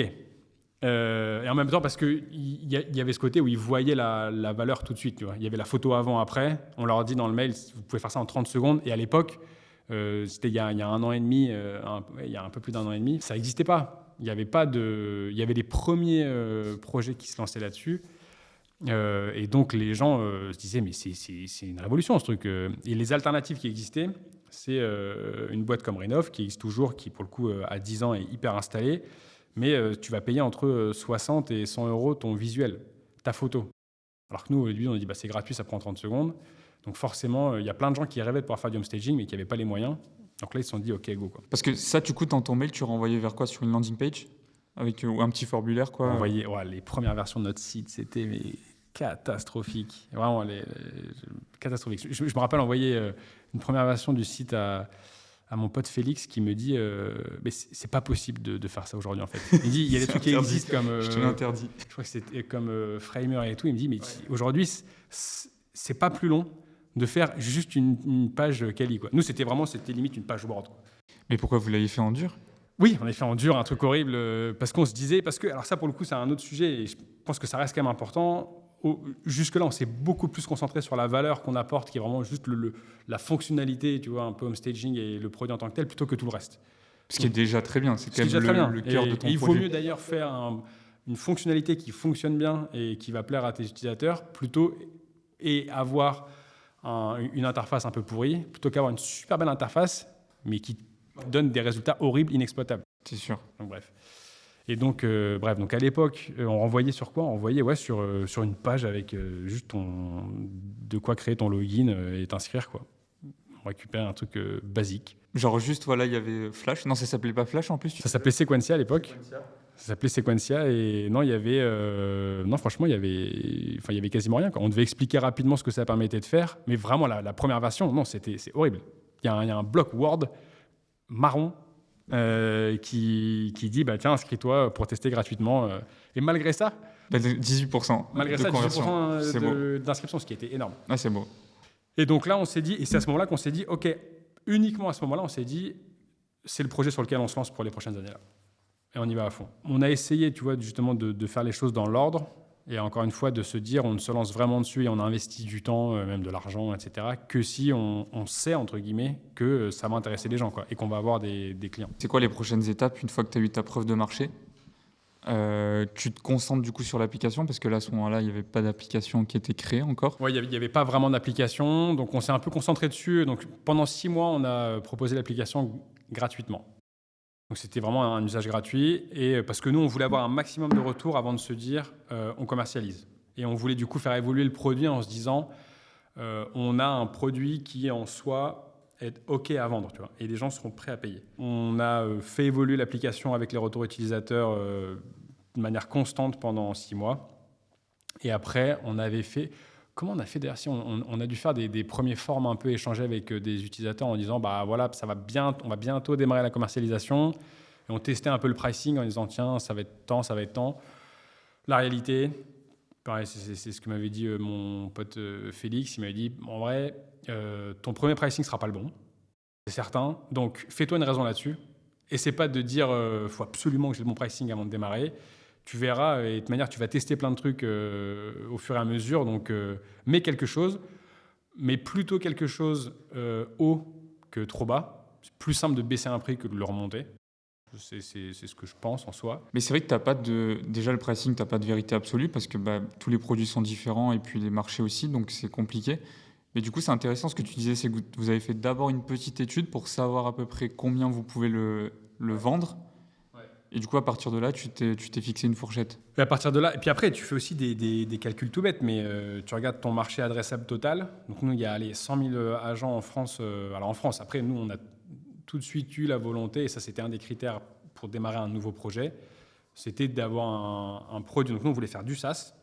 Et en même temps, parce qu'il y avait ce côté où ils voyaient la valeur tout de suite. Tu vois. Il y avait la photo avant-après. On leur a dit dans le mail, vous pouvez faire ça en 30 secondes. Et à l'époque, c'était il y a un an et demi, il y a un peu plus d'un an et demi, ça n'existait pas. Il y avait des premiers projets qui se lançaient là-dessus. Et donc, les gens se disaient, mais c'est une révolution, ce truc. Et les alternatives qui existaient, c'est une boîte comme Rénov, qui existe toujours, qui, pour le coup, à 10 ans, est hyper installée. Mais tu vas payer entre 60 et 100 euros ton visuel, ta photo. Alors que nous, au début, on a dit, c'est gratuit, ça prend 30 secondes. Donc, forcément, il y a plein de gens qui rêvaient de pouvoir faire du home staging, mais qui n'avaient pas les moyens. Donc là, ils se sont dit, OK, go. Quoi. Parce que ça, du coup, dans ton mail, tu renvoyais vers quoi? Sur une landing page? Avec un petit formulaire, quoi? On voyait, les premières versions de notre site, c'était catastrophique. Vraiment, catastrophique. Je me rappelle envoyer une première version du site à mon pote Félix qui me dit mais c'est pas possible de faire ça aujourd'hui en fait. Il dit il y a des trucs qui existent comme je te l'interdis. Je crois que c'était comme Framer et tout. Il me dit mais aujourd'hui c'est pas plus long de faire juste une page quali quoi. Nous c'était limite une page Word. Quoi. Mais pourquoi vous l'avez fait en dur? Oui, on a fait en dur un truc horrible parce qu'on se disait alors ça pour le coup c'est un autre sujet et je pense que ça reste quand même important. Jusque-là, on s'est beaucoup plus concentré sur la valeur qu'on apporte, qui est vraiment juste la fonctionnalité, tu vois, un peu home staging et le produit en tant que tel, plutôt que tout le reste. Ce qui est déjà très bien, c'est quand même le cœur de ton produit. Il vaut mieux d'ailleurs faire une fonctionnalité qui fonctionne bien et qui va plaire à tes utilisateurs plutôt et avoir une interface un peu pourrie plutôt qu'avoir une super belle interface mais qui donne des résultats horribles, inexploitables. C'est sûr. Donc bref. Et donc, donc à l'époque, on renvoyait sur quoi? On renvoyait sur une page avec juste de quoi créer ton login et t'inscrire, quoi. On récupère un truc basique. Genre juste, voilà, il y avait Flash. Non, ça s'appelait pas Flash en plus. Ça s'appelait Sequentia à l'époque. Ça s'appelait Sequentia et non, il y avait... non, franchement, il y avait quasiment rien, quoi. On devait expliquer rapidement ce que ça permettait de faire, mais vraiment, la première version, non, c'est horrible. Il y a un bloc Word marron qui dit bah, tiens, inscris-toi pour tester gratuitement. Et malgré ça, 18% malgré de ça, conversion. 18% d'inscription, ce qui était énorme. Ah, c'est beau. Et donc là, on s'est dit, et c'est à ce moment-là qu'on s'est dit, OK, uniquement à ce moment-là, on s'est dit, c'est le projet sur lequel on se lance pour les prochaines années-là. Et on y va à fond. On a essayé, tu vois, justement, de faire les choses dans l'ordre. Et encore une fois, de se dire, on se lance vraiment dessus et on investit du temps, même de l'argent, etc., que si on sait, entre guillemets, que ça va intéresser les gens, quoi, et qu'on va avoir des clients. C'est quoi les prochaines étapes une fois que tu as eu ta preuve de marché? Tu te concentres du coup sur l'application parce que là, à ce moment-là, il n'y avait pas d'application qui était créée encore. Oui, il n'y avait pas vraiment d'application, donc on s'est un peu concentré dessus. Donc pendant 6 mois, on a proposé l'application gratuitement. Donc c'était vraiment un usage gratuit, et parce que nous, on voulait avoir un maximum de retours avant de se dire on commercialise. Et on voulait du coup faire évoluer le produit en se disant on a un produit qui en soi est OK à vendre, tu vois, et les gens seront prêts à payer. On a fait évoluer l'application avec les retours utilisateurs de manière constante pendant 6 mois. Et après, on avait fait... Comment on a fait d'ailleurs? On a dû faire des premiers forums un peu échangés avec des utilisateurs en disant bah voilà, on va bientôt démarrer la commercialisation. Et on testait un peu le pricing en disant tiens, ça va être tant, ça va être tant. La réalité, pareil, c'est ce que m'avait dit mon pote Félix. Il m'avait dit en vrai, ton premier pricing ne sera pas le bon, c'est certain. Donc fais-toi une raison là-dessus. Et c'est pas de dire faut absolument que j'ai le bon pricing avant de démarrer. Tu verras, et de toute manière, tu vas tester plein de trucs au fur et à mesure. Donc, mets quelque chose, mais plutôt quelque chose haut que trop bas. C'est plus simple de baisser un prix que de le remonter. C'est ce que je pense en soi. Mais c'est vrai que t'as pas déjà le pricing, tu n'as pas de vérité absolue parce que tous les produits sont différents et puis les marchés aussi, donc c'est compliqué. Mais du coup, c'est intéressant ce que tu disais, c'est que vous avez fait d'abord une petite étude pour savoir à peu près combien vous pouvez le vendre. Et du coup, à partir de là, tu t'es fixé une fourchette. Et à partir de là, et puis après, tu fais aussi des calculs tout bêtes, mais tu regardes ton marché adressable total. Donc nous, il y a 100 000 agents en France. Alors en France, après, nous, on a tout de suite eu la volonté, et ça, c'était un des critères pour démarrer un nouveau projet, c'était d'avoir un produit. Donc nous, on voulait faire du SaaS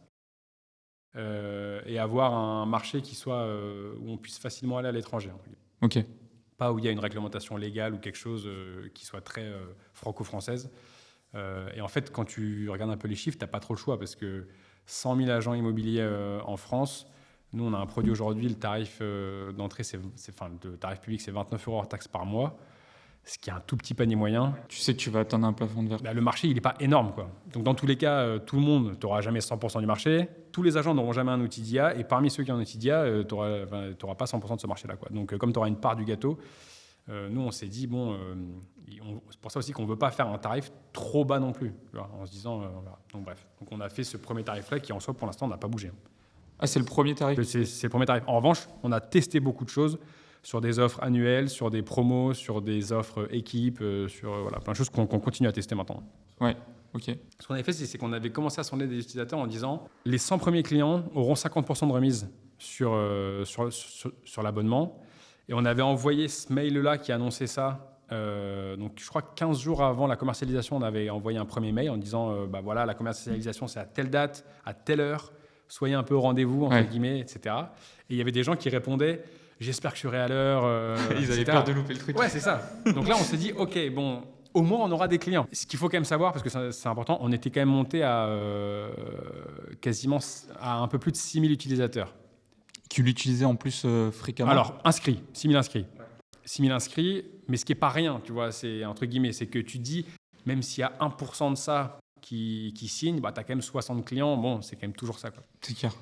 et avoir un marché qui soit où on puisse facilement aller à l'étranger. Ok. Pas où il y a une réglementation légale ou quelque chose qui soit très franco-française. Et en fait, quand tu regardes un peu les chiffres, tu n'as pas trop le choix parce que 100 000 agents immobiliers en France, nous, on a un produit aujourd'hui, le tarif d'entrée, le tarif public, c'est 29 € hors taxe par mois, ce qui est un tout petit panier moyen. Tu sais que tu vas atteindre un plafond de verre. Le marché, il n'est pas énorme, quoi. Donc, dans tous les cas, tout le monde, tu n'auras jamais 100% du marché. Tous les agents n'auront jamais un outil d'IA. Et parmi ceux qui ont un outil d'IA, tu n'auras pas 100% de ce marché-là, quoi. Donc, comme tu auras une part du gâteau, nous, on s'est dit, c'est pour ça aussi qu'on ne veut pas faire un tarif trop bas non plus, tu vois, en se disant, voilà. Donc, bref. Donc, on a fait ce premier tarif-là qui, en soi, pour l'instant, n'a pas bougé. Ah, c'est le premier tarif? C'est le premier tarif. En revanche, on a testé beaucoup de choses sur des offres annuelles, sur des promos, sur des offres équipes, sur plein de choses qu'on continue à tester maintenant. Ouais, ok. Ce qu'on avait fait, c'est qu'on avait commencé à sonder des utilisateurs en disant les 100 premiers clients auront 50% de remise sur l'abonnement. Et on avait envoyé ce mail-là qui annonçait ça. Donc, je crois que 15 jours avant la commercialisation, on avait envoyé un premier mail en disant voilà, la commercialisation, c'est à telle date, à telle heure. Soyez un peu au rendez-vous, entre guillemets, etc. Et il y avait des gens qui répondaient j'espère que je serai à l'heure. Ils avaient peur de louper le truc. Ouais, c'est ça. Donc là, on s'est dit ok, bon, au moins, on aura des clients. Ce qu'il faut quand même savoir, parce que c'est important, on était quand même monté à quasiment à un peu plus de 6000 utilisateurs. Qui l'utilisaient en plus fréquemment? Alors, inscrits, 6000 inscrits. 6000 inscrits, mais ce qui n'est pas rien, tu vois, c'est entre guillemets, c'est que tu dis, même s'il y a 1% de ça qui signe, tu as quand même 60 clients, bon, c'est quand même toujours ça, quoi. C'est clair.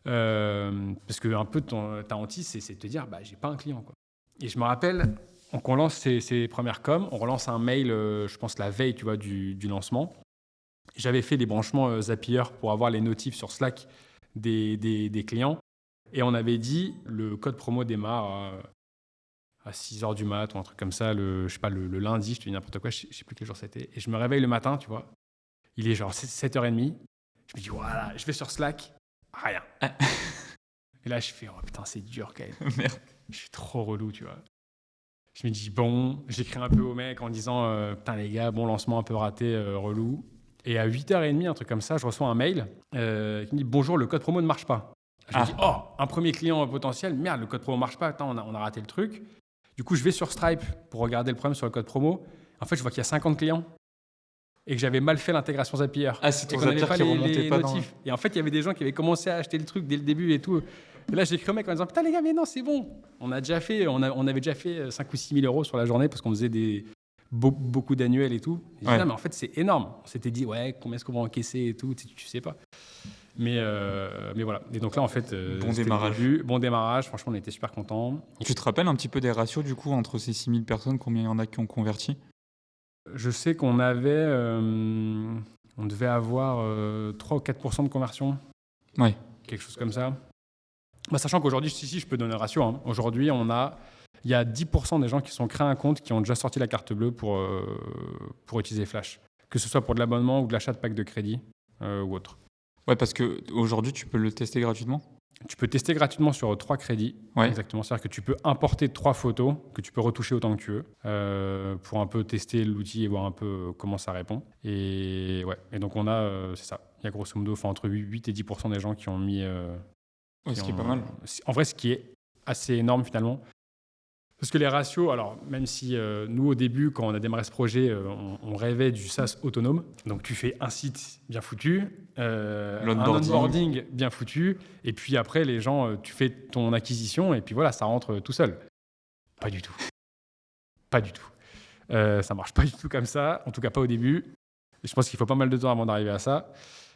Parce que un peu ta hantise, c'est de te dire, j'ai pas un client, quoi. Et je me rappelle, on lance ces premières coms, on relance un mail, je pense la veille, tu vois, du lancement. J'avais fait des branchements Zapier pour avoir les notifs sur Slack des clients. Et on avait dit, le code promo démarre à 6h du mat ou un truc comme ça, je sais pas, le lundi, je te dis n'importe quoi, je sais plus quel jour c'était. Et je me réveille le matin, tu vois. Il est genre 7h30. Je me dis, voilà, je vais sur Slack, rien. Et là, je fais, oh putain, c'est dur quand même. Merde. Je suis trop relou, tu vois. Je me dis, bon, j'écris un peu au mec en disant, putain les gars, bon lancement un peu raté, relou. Et à 8h30, un truc comme ça, je reçois un mail qui me dit, bonjour, le code promo ne marche pas. Je me dis, oh, un premier client potentiel, merde, le code promo ne marche pas, attends, on a raté le truc. Du coup, je vais sur Stripe pour regarder le problème sur le code promo. En fait, je vois qu'il y a 50 clients et que j'avais mal fait l'intégration Zapier. C'est ton Et qu'on avait Zapier qui les remontait pas notifs. Et en fait, il y avait des gens qui avaient commencé à acheter le truc dès le début et tout. Et là, j'ai écrit au mec en disant, putain les gars, mais non, c'est bon. On avait déjà fait 5 ou 6 000 euros sur la journée parce qu'on faisait beaucoup d'annuels et tout. Et j'ai dit, non, mais en fait, c'est énorme. On s'était dit, ouais, combien est-ce qu'on va encaisser et tout, tu sais pas. Mais voilà. Et donc là, en fait, Bon démarrage. Bon démarrage. Franchement, on était super contents. Tu te rappelles un petit peu des ratios du coup entre ces 6000 personnes, combien il y en a qui ont converti? Je sais qu'on avait, on devait avoir 3 ou 4% de conversion. Ouais. Quelque chose comme ça. Bah, sachant qu'aujourd'hui, si, je peux donner un ratio. Hein. Aujourd'hui, il y a 10% des gens qui sont créés un compte qui ont déjà sorti la carte bleue pour utiliser Flash. Que ce soit pour de l'abonnement ou de l'achat de pack de crédit ou autre. Ouais, parce qu'aujourd'hui, tu peux le tester gratuitement. Tu peux tester gratuitement sur 3 crédits. Ouais. Exactement. C'est-à-dire que tu peux importer 3 photos que tu peux retoucher autant que tu veux pour un peu tester l'outil et voir un peu comment ça répond. Et ouais. Et donc, on a, c'est ça. Il y a grosso modo entre 8 et 10% des gens qui ont mis. Ce qui est pas mal. En vrai, ce qui est assez énorme finalement. Parce que les ratios, alors même si nous au début, quand on a démarré ce projet, on rêvait du SaaS autonome. Donc tu fais un site bien foutu, un onboarding bien foutu, et puis après les gens, tu fais ton acquisition et puis voilà, ça rentre tout seul. Pas du tout. Pas du tout. Ça marche pas du tout comme ça, en tout cas pas au début. Et je pense qu'il faut pas mal de temps avant d'arriver à ça.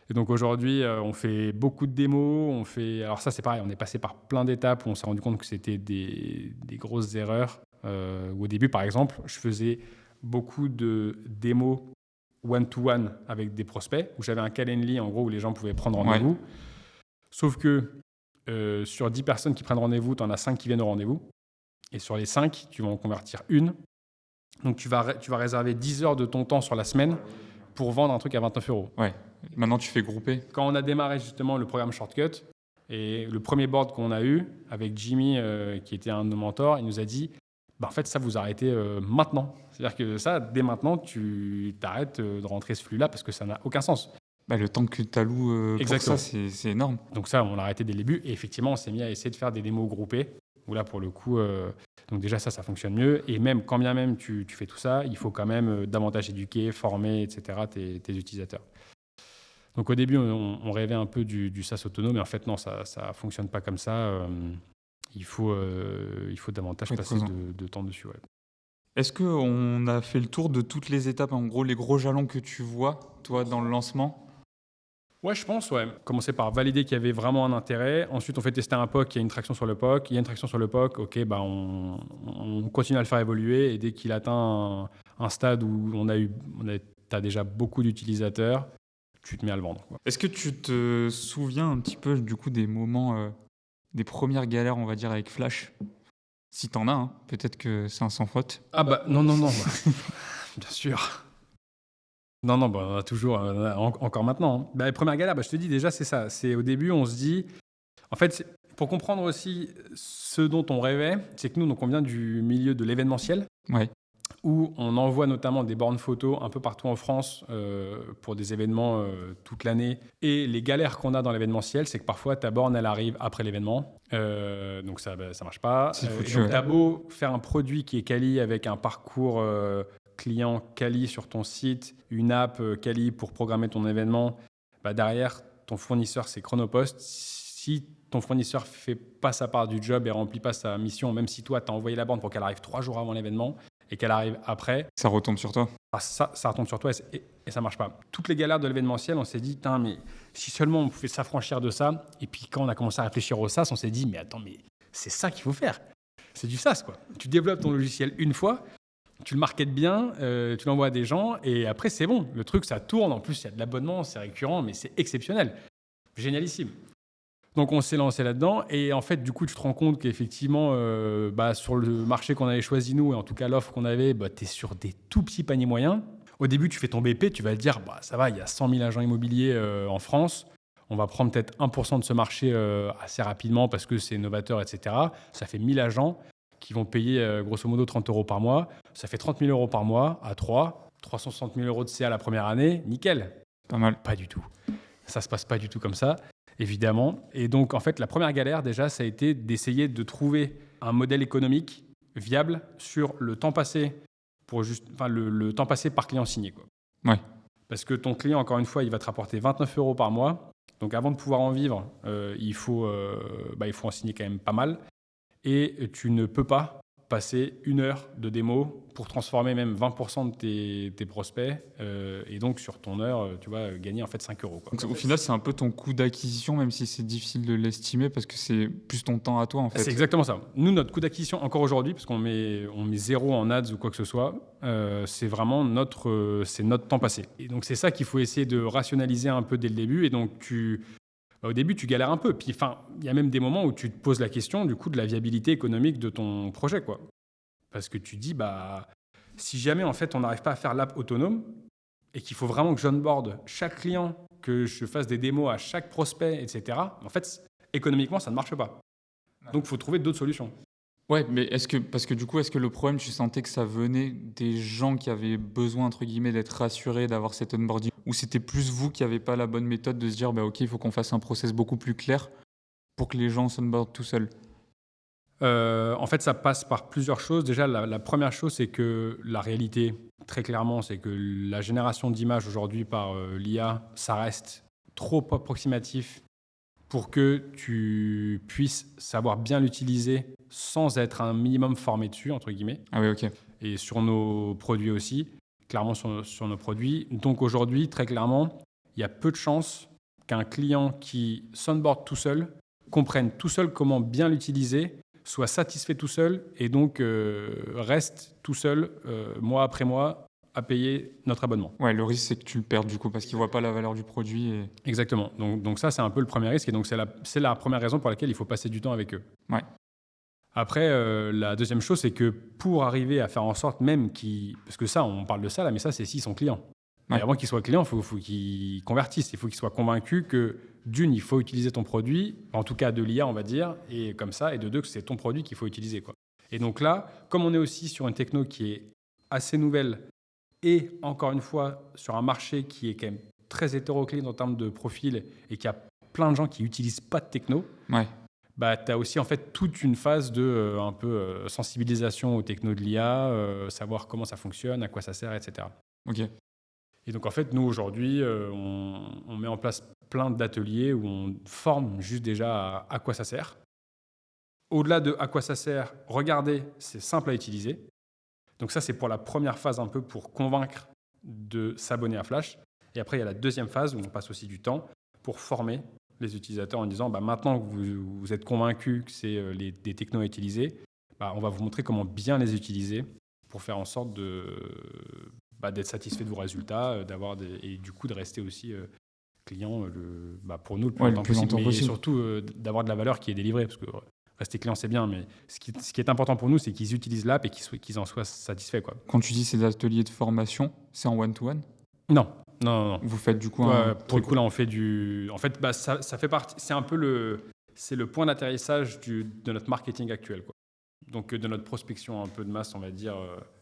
Et donc aujourd'hui, on fait beaucoup de démos. Alors ça, c'est pareil, on est passé par plein d'étapes où on s'est rendu compte que c'était des grosses erreurs. Au début, par exemple, je faisais beaucoup de démos one-to-one avec des prospects, où j'avais un Calendly, en gros, où les gens pouvaient prendre rendez-vous. Ouais. Sauf que sur 10 personnes qui prennent rendez-vous, tu en as 5 qui viennent au rendez-vous. Et sur les 5, tu vas en convertir une. Donc tu vas réserver 10 heures de ton temps sur la semaine pour vendre un truc à 29 €. Ouais. Maintenant, tu fais grouper. Quand on a démarré justement le programme Shortcut, et le premier board qu'on a eu avec Jimmy, qui était un de nos mentors, il nous a dit en fait, ça, vous arrêtez maintenant. C'est-à-dire que ça, dès maintenant, tu t'arrêtes de rentrer ce flux-là parce que ça n'a aucun sens. Le temps que tu alloues pour ça, c'est énorme. Donc ça, on l'a arrêté dès le début. Et effectivement, on s'est mis à essayer de faire des démos groupées. Où là, pour le coup, donc déjà, ça fonctionne mieux. Et même, quand bien même tu fais tout ça, il faut quand même davantage éduquer, former, etc., tes utilisateurs. Donc au début, on rêvait un peu du SaaS autonome, mais en fait, non, ça ne fonctionne pas comme ça. Il faut davantage passer de temps dessus. Ouais. Est-ce qu'on a fait le tour de toutes les étapes, en gros, les gros jalons que tu vois, toi, dans le lancement ? Ouais, je pense, ouais. Commencer par valider qu'il y avait vraiment un intérêt. Ensuite, on fait tester un POC, il y a une traction sur le POC. Il y a une traction sur le POC, ok, on continue à le faire évoluer. Et dès qu'il atteint un stade où tu as déjà beaucoup d'utilisateurs, tu te mets à le vendre. Quoi. Est-ce que tu te souviens un petit peu du coup des moments, des premières galères, on va dire, avec Flash ? Si t'en as, hein, peut-être que c'est un sans faute. Non. Bien sûr. Non, on a toujours, encore maintenant. Hein. Les premières galères, je te dis déjà, c'est ça. C'est au début, on se dit... En fait, pour comprendre aussi ce dont on rêvait, c'est que nous, donc, on vient du milieu de l'événementiel. Ouais. Où on envoie notamment des bornes photos un peu partout en France pour des événements toute l'année. Et les galères qu'on a dans l'événementiel, c'est que parfois ta borne, elle arrive après l'événement. Donc ça marche pas. C'est foutu. Donc t'as beau faire un produit qui est quali avec un parcours client quali sur ton site, une app quali pour programmer ton événement, derrière, ton fournisseur, c'est Chronopost. Si ton fournisseur fait pas sa part du job et remplit pas sa mission, même si toi, tu as envoyé la borne pour qu'elle arrive 3 jours avant l'événement, et qu'elle arrive après... Ça retombe sur toi. Ça retombe sur toi et ça marche pas. Toutes les galères de l'événementiel, on s'est dit, mais si seulement on pouvait s'affranchir de ça. Et puis quand on a commencé à réfléchir au SaaS, on s'est dit, mais attends, mais c'est ça qu'il faut faire. C'est du SaaS, quoi. Tu développes ton logiciel une fois, tu le marketes bien, tu l'envoies à des gens et après, c'est bon. Le truc, ça tourne. En plus, il y a de l'abonnement, c'est récurrent, mais c'est exceptionnel. Génialissime. Donc, on s'est lancé là-dedans et en fait, du coup, tu te rends compte qu'effectivement, sur le marché qu'on avait choisi, nous, et en tout cas l'offre qu'on avait, tu es sur des tout petits paniers moyens. Au début, tu fais ton BP, tu vas te dire, ça va, il y a 100 000 agents immobiliers en France. On va prendre peut-être 1% de ce marché assez rapidement parce que c'est novateur, etc. Ça fait 1000 agents qui vont payer grosso modo 30 € par mois. Ça fait 30 000 € par mois à 360 000 € de CA la première année. Nickel. Pas mal. Pas du tout. Ça se passe pas du tout comme ça, évidemment. Et donc, en fait, la première galère, déjà, ça a été d'essayer de trouver un modèle économique viable sur le temps passé, le temps passé par client signé, quoi. Ouais. Parce que ton client, encore une fois, il va te rapporter 29 € par mois. Donc, avant de pouvoir en vivre, il faut en signer quand même pas mal. Et tu ne peux pas passer 1 heure de démo pour transformer même 20% de tes prospects. Et donc, sur ton heure, tu vas gagner en fait 5 €, quoi. Donc, au final, c'est un peu ton coût d'acquisition, même si c'est difficile de l'estimer parce que c'est plus ton temps à toi, en fait. C'est exactement ça. Nous, notre coût d'acquisition, encore aujourd'hui, parce qu'on met 0 en ads ou quoi que ce soit, c'est vraiment notre temps passé. Et donc, c'est ça qu'il faut essayer de rationaliser un peu dès le début. Et donc, au début, tu galères un peu. Puis, il y a même des moments où tu te poses la question du coup de la viabilité économique de ton projet, quoi. Parce que tu dis, si jamais en fait on n'arrive pas à faire l'app autonome et qu'il faut vraiment que j'onboard chaque client, que je fasse des démos à chaque prospect, etc. En fait, économiquement, ça ne marche pas. Donc, il faut trouver d'autres solutions. Ouais, mais est-ce que le problème, tu sentais que ça venait des gens qui avaient besoin, entre guillemets, d'être rassurés, d'avoir cet onboarding, ou c'était plus vous qui n'avez pas la bonne méthode de se dire, ok, il faut qu'on fasse un process beaucoup plus clair pour que les gens s'onboardent tout seuls? En fait, ça passe par plusieurs choses. Déjà, la première chose, c'est que la réalité, très clairement, c'est que la génération d'images aujourd'hui par l'IA, ça reste trop approximatif pour que tu puisses savoir bien l'utiliser sans être un minimum formé dessus, entre guillemets. Ah oui, ok. Et sur nos produits aussi, clairement sur nos produits. Donc aujourd'hui, très clairement, il y a peu de chances qu'un client qui s'onboard tout seul comprenne tout seul comment bien l'utiliser, soit satisfait tout seul et donc reste tout seul, mois après mois, à payer notre abonnement. Ouais, le risque, c'est que tu le perdes du coup parce qu'il ne voit pas la valeur du produit. Exactement. Donc ça, c'est un peu le premier risque et donc c'est la première raison pour laquelle il faut passer du temps avec eux. Ouais. Après, la deuxième chose, c'est que pour arriver à faire en sorte même parce que ça, on parle de ça là, mais ça, c'est s'ils sont clients. Ouais. Et avant qu'ils soient clients, il faut qu'ils convertissent. Il faut qu'ils soient convaincus que d'une, il faut utiliser ton produit, en tout cas de l'IA, on va dire, et comme ça, et de deux, que c'est ton produit qu'il faut utiliser, quoi. Et donc là, comme on est aussi sur une techno qui est assez nouvelle et encore une fois sur un marché qui est quand même très hétéroclite en termes de profil et qui a plein de gens qui n'utilisent pas de techno, Ouais. tu as aussi en fait toute une phase de sensibilisation aux technos de l'IA, savoir comment ça fonctionne, à quoi ça sert, etc. Ok. Et donc en fait, nous aujourd'hui, on met en place plein d'ateliers où on forme juste déjà à quoi ça sert. Au-delà de à quoi ça sert, regardez, c'est simple à utiliser. Donc ça, c'est pour la première phase un peu pour convaincre de s'abonner à Flash. Et après, il y a la deuxième phase où on passe aussi du temps pour former les utilisateurs en disant maintenant que vous êtes convaincus que c'est des technos à utiliser, on va vous montrer comment bien les utiliser pour faire en sorte d'être satisfait de vos résultats, et du coup de rester aussi client pour nous le plus longtemps possible, mais surtout d'avoir de la valeur qui est délivrée, parce que rester client c'est bien, mais ce qui est important pour nous, c'est qu'ils utilisent l'app et qu'ils en soient satisfaits, quoi. Quand tu dis ces ateliers de formation, c'est en one-to-one? Non. Vous faites du coup pour le coup là on fait en fait ça fait partie, c'est un peu c'est le point d'atterrissage de notre marketing actuel, quoi. Donc de notre prospection un peu de masse, on va dire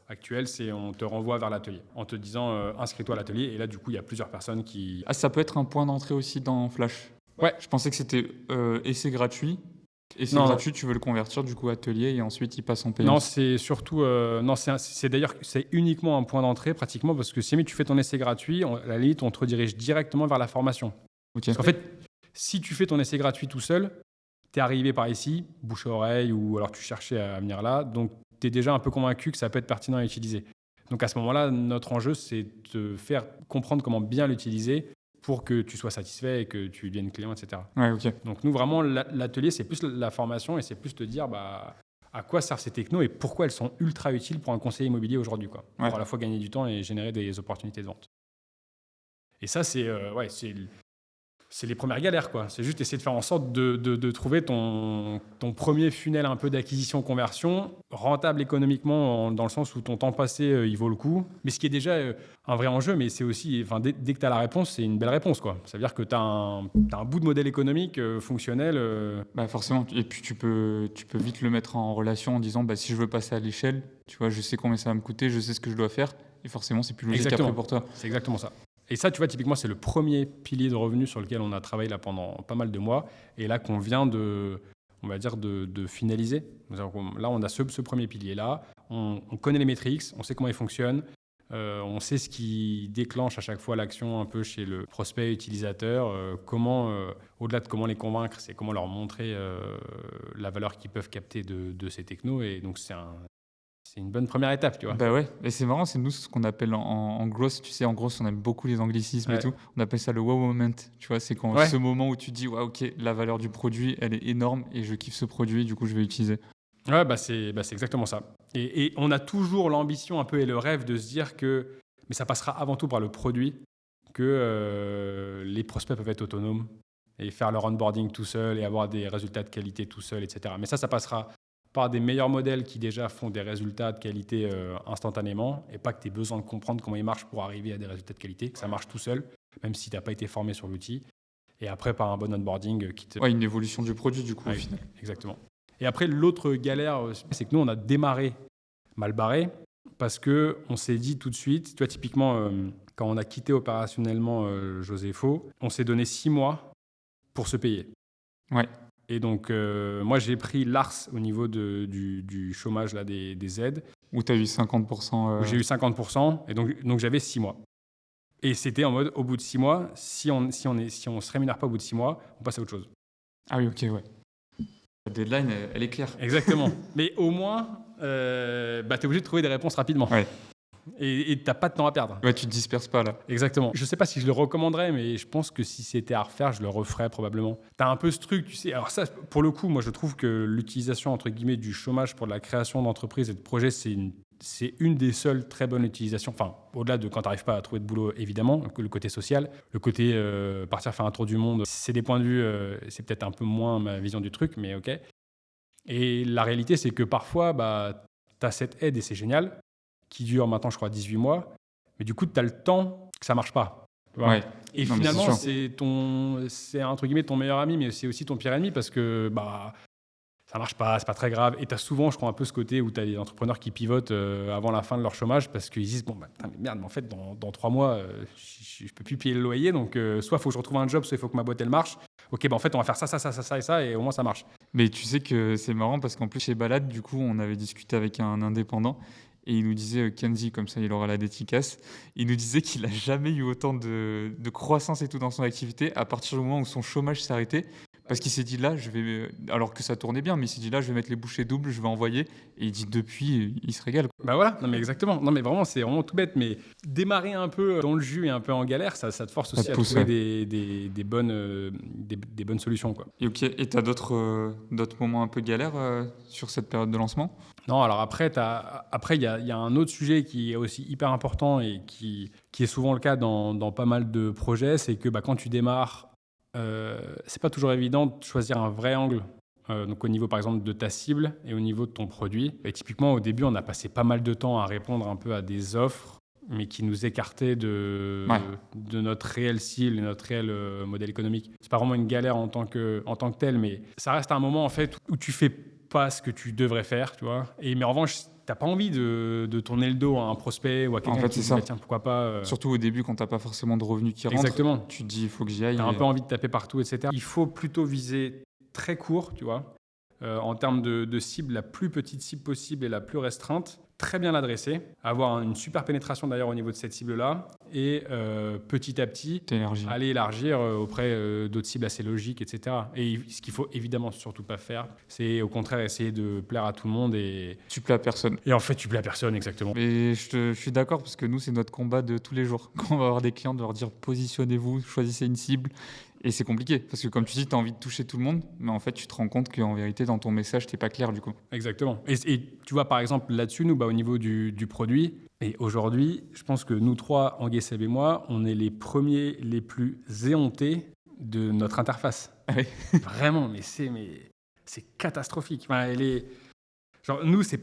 actuelle, c'est on te renvoie vers l'atelier en te disant inscris-toi à l'atelier, et là du coup il y a plusieurs personnes qui... Ah, ça peut être un point d'entrée aussi dans Flash? Ouais. Je pensais que c'était essai gratuit. Et c'est gratuit, tu veux le convertir du coup atelier et ensuite il passe en payant? Non, c'est surtout c'est uniquement un point d'entrée pratiquement, parce que si tu fais ton essai gratuit, à la limite on te redirige directement vers la formation. Ok. Parce qu'en fait, si tu fais ton essai gratuit tout seul, tu es arrivé par ici, bouche à oreille, ou alors tu cherchais à venir là, donc tu es déjà un peu convaincu que ça peut être pertinent à utiliser. Donc à ce moment-là, notre enjeu, c'est de te faire comprendre comment bien l'utiliser pour que tu sois satisfait et que tu deviennes client, etc. Ouais, ok. Donc nous, vraiment, l'atelier, c'est plus la formation et c'est plus te dire, à quoi servent ces technos et pourquoi elles sont ultra utiles pour un conseiller immobilier aujourd'hui, quoi, Ouais. pour à la fois gagner du temps et générer des opportunités de vente. Et ça, c'est les premières galères, quoi. C'est juste essayer de faire en sorte de trouver ton premier funnel un peu d'acquisition-conversion, rentable économiquement, dans le sens où ton temps passé, il vaut le coup. Mais ce qui est déjà un vrai enjeu, mais c'est aussi, dès que tu as la réponse, c'est une belle réponse, quoi. Ça veut dire que tu as un bout de modèle économique fonctionnel. Bah forcément, et puis tu peux vite le mettre en relation en disant si je veux passer à l'échelle, tu vois, je sais combien ça va me coûter, je sais ce que je dois faire, et forcément c'est plus logique Exactement. après pour toi. C'est exactement ça. Et ça, tu vois, typiquement, c'est le premier pilier de revenu sur lequel on a travaillé là pendant pas mal de mois, et là qu'on vient de finaliser. Là, on a ce premier pilier-là, on connaît les métriques, on sait comment ils fonctionnent, on sait ce qui déclenche à chaque fois l'action un peu chez le prospect utilisateur, au-delà de comment les convaincre, c'est comment leur montrer la valeur qu'ils peuvent capter de ces technos, et donc c'est une bonne première étape, tu vois. Bah ouais, et c'est marrant, c'est nous ce qu'on appelle en growth, tu sais, en growth on aime beaucoup les anglicismes et Ouais. tout, on appelle ça le wow moment, tu vois, c'est quand Ouais. ce moment où tu dis ok, la valeur du produit elle est énorme et je kiffe ce produit, du coup je vais l'utiliser. Ouais, c'est exactement ça. Et on a toujours l'ambition un peu et le rêve de se dire que, mais ça passera avant tout par le produit, que les prospects peuvent être autonomes et faire leur onboarding tout seul et avoir des résultats de qualité tout seul, etc. Mais ça passera par des meilleurs modèles qui déjà font des résultats de qualité instantanément, et pas que tu aies besoin de comprendre comment ils marchent pour arriver à des résultats de qualité, que ça marche tout seul, même si tu n'as pas été formé sur l'outil. Et après, par un bon onboarding qui te... Ouais, une évolution du produit du coup au Ouais, final. exactement. Et après, l'autre galère, c'est que nous, on a démarré mal barré parce qu'on s'est dit tout de suite, tu vois, typiquement, quand on a quitté opérationnellement Joséfo, on s'est donné 6 mois pour se payer. Ouais. Et donc, moi, j'ai pris l'ARS au niveau du chômage là, des aides. Où tu as eu 50%. Où j'ai eu 50%, et donc j'avais 6 mois. Et c'était en mode, au bout de 6 mois, si on se rémunère pas au bout de 6 mois, on passe à autre chose. Ah oui, ok, ouais. La deadline, elle est claire. Exactement. Mais au moins, tu es obligé de trouver des réponses rapidement. Ouais. Et tu n'as pas de temps à perdre. Ouais, tu te disperses pas là. Exactement. Je ne sais pas si je le recommanderais, mais je pense que si c'était à refaire, je le referais probablement. Tu as un peu ce truc, tu sais. Alors ça, pour le coup, moi, je trouve que l'utilisation, entre guillemets, du chômage pour de la création d'entreprises et de projets, c'est une des seules très bonnes utilisations. Enfin, au-delà de quand tu n'arrives pas à trouver de boulot, évidemment, le côté social, le côté partir faire un tour du monde, c'est des points de vue, c'est peut-être un peu moins ma vision du truc, mais ok. Et la réalité, c'est que parfois, tu as cette aide et c'est génial, qui dure maintenant, je crois, 18 mois. Mais du coup, tu as le temps que ça ne marche pas. Tu vois. Ouais. Et Non, mais finalement, c'est c'est entre guillemets ton meilleur ami, mais c'est aussi ton pire ennemi parce que ça marche pas, c'est pas très grave. Et tu as souvent, je crois, un peu ce côté où tu as des entrepreneurs qui pivotent avant la fin de leur chômage parce qu'ils disent mais merde, mais en fait, dans 3 mois, je peux plus payer le loyer. Donc, soit il faut que je retrouve un job, soit il faut que ma boîte elle marche. Ok, en fait, on va faire ça, et au moins ça marche. Mais tu sais que c'est marrant parce qu'en plus, chez Balade, du coup, on avait discuté avec un indépendant et il nous disait, Kenzie, comme ça il aura la dédicace, il nous disait qu'il n'a jamais eu autant de croissance et tout dans son activité à partir du moment où son chômage s'est arrêté. Parce qu'il s'est dit là, alors que ça tournait bien, mais il s'est dit là, je vais mettre les bouchées doubles, je vais envoyer. Et il dit depuis, il se régale. Bah voilà, non mais exactement. Non mais vraiment, c'est vraiment tout bête. Mais démarrer un peu dans le jus et un peu en galère, ça te force aussi à trouver des bonnes solutions, quoi. Et ok, et tu as d'autres moments un peu galères sur cette période de lancement ? Non, alors après, il y a un autre sujet qui est aussi hyper important et qui est souvent le cas dans pas mal de projets, c'est que quand tu démarres, c'est pas toujours évident de choisir un vrai angle. Donc au niveau par exemple de ta cible et au niveau de ton produit. Et typiquement au début, on a passé pas mal de temps à répondre un peu à des offres, mais qui nous écartaient de notre réelle cible et notre réel modèle économique. C'est pas vraiment une galère en tant que tel, mais ça reste un moment en fait où tu fais pas ce que tu devrais faire, tu vois. Mais en revanche, t'as pas envie de tourner le dos à un prospect ou à quelqu'un qui dit tiens, pourquoi pas. Surtout au début, quand t'as pas forcément de revenus qui rentrent. Exactement. Tu te dis il faut que j'y aille. T'as un peu envie de taper partout, etc. Il faut plutôt viser très court, tu vois, en termes de cible, la plus petite cible possible et la plus restreinte, très bien l'adresser, avoir une super pénétration d'ailleurs au niveau de cette cible-là, et petit à petit, aller élargir auprès d'autres cibles assez logiques, etc. Et ce qu'il faut évidemment surtout pas faire, c'est au contraire essayer de plaire à tout le monde et... Tu plais à personne. Et en fait, tu plais à personne, exactement. Mais je suis d'accord parce que nous, c'est notre combat de tous les jours. Quand on va avoir des clients, de leur dire positionnez-vous, choisissez une cible. Et c'est compliqué, parce que comme tu dis, tu as envie de toucher tout le monde, mais en fait, tu te rends compte qu'en vérité, dans ton message, tu n'es pas clair du coup. Exactement. Et tu vois, par exemple, là-dessus, nous, au niveau du produit, et aujourd'hui, je pense que nous trois, Anguet, Seb et moi, on est les premiers les plus éhontés de notre interface. Ah oui. Vraiment, mais c'est catastrophique. Enfin, genre, nous, c'est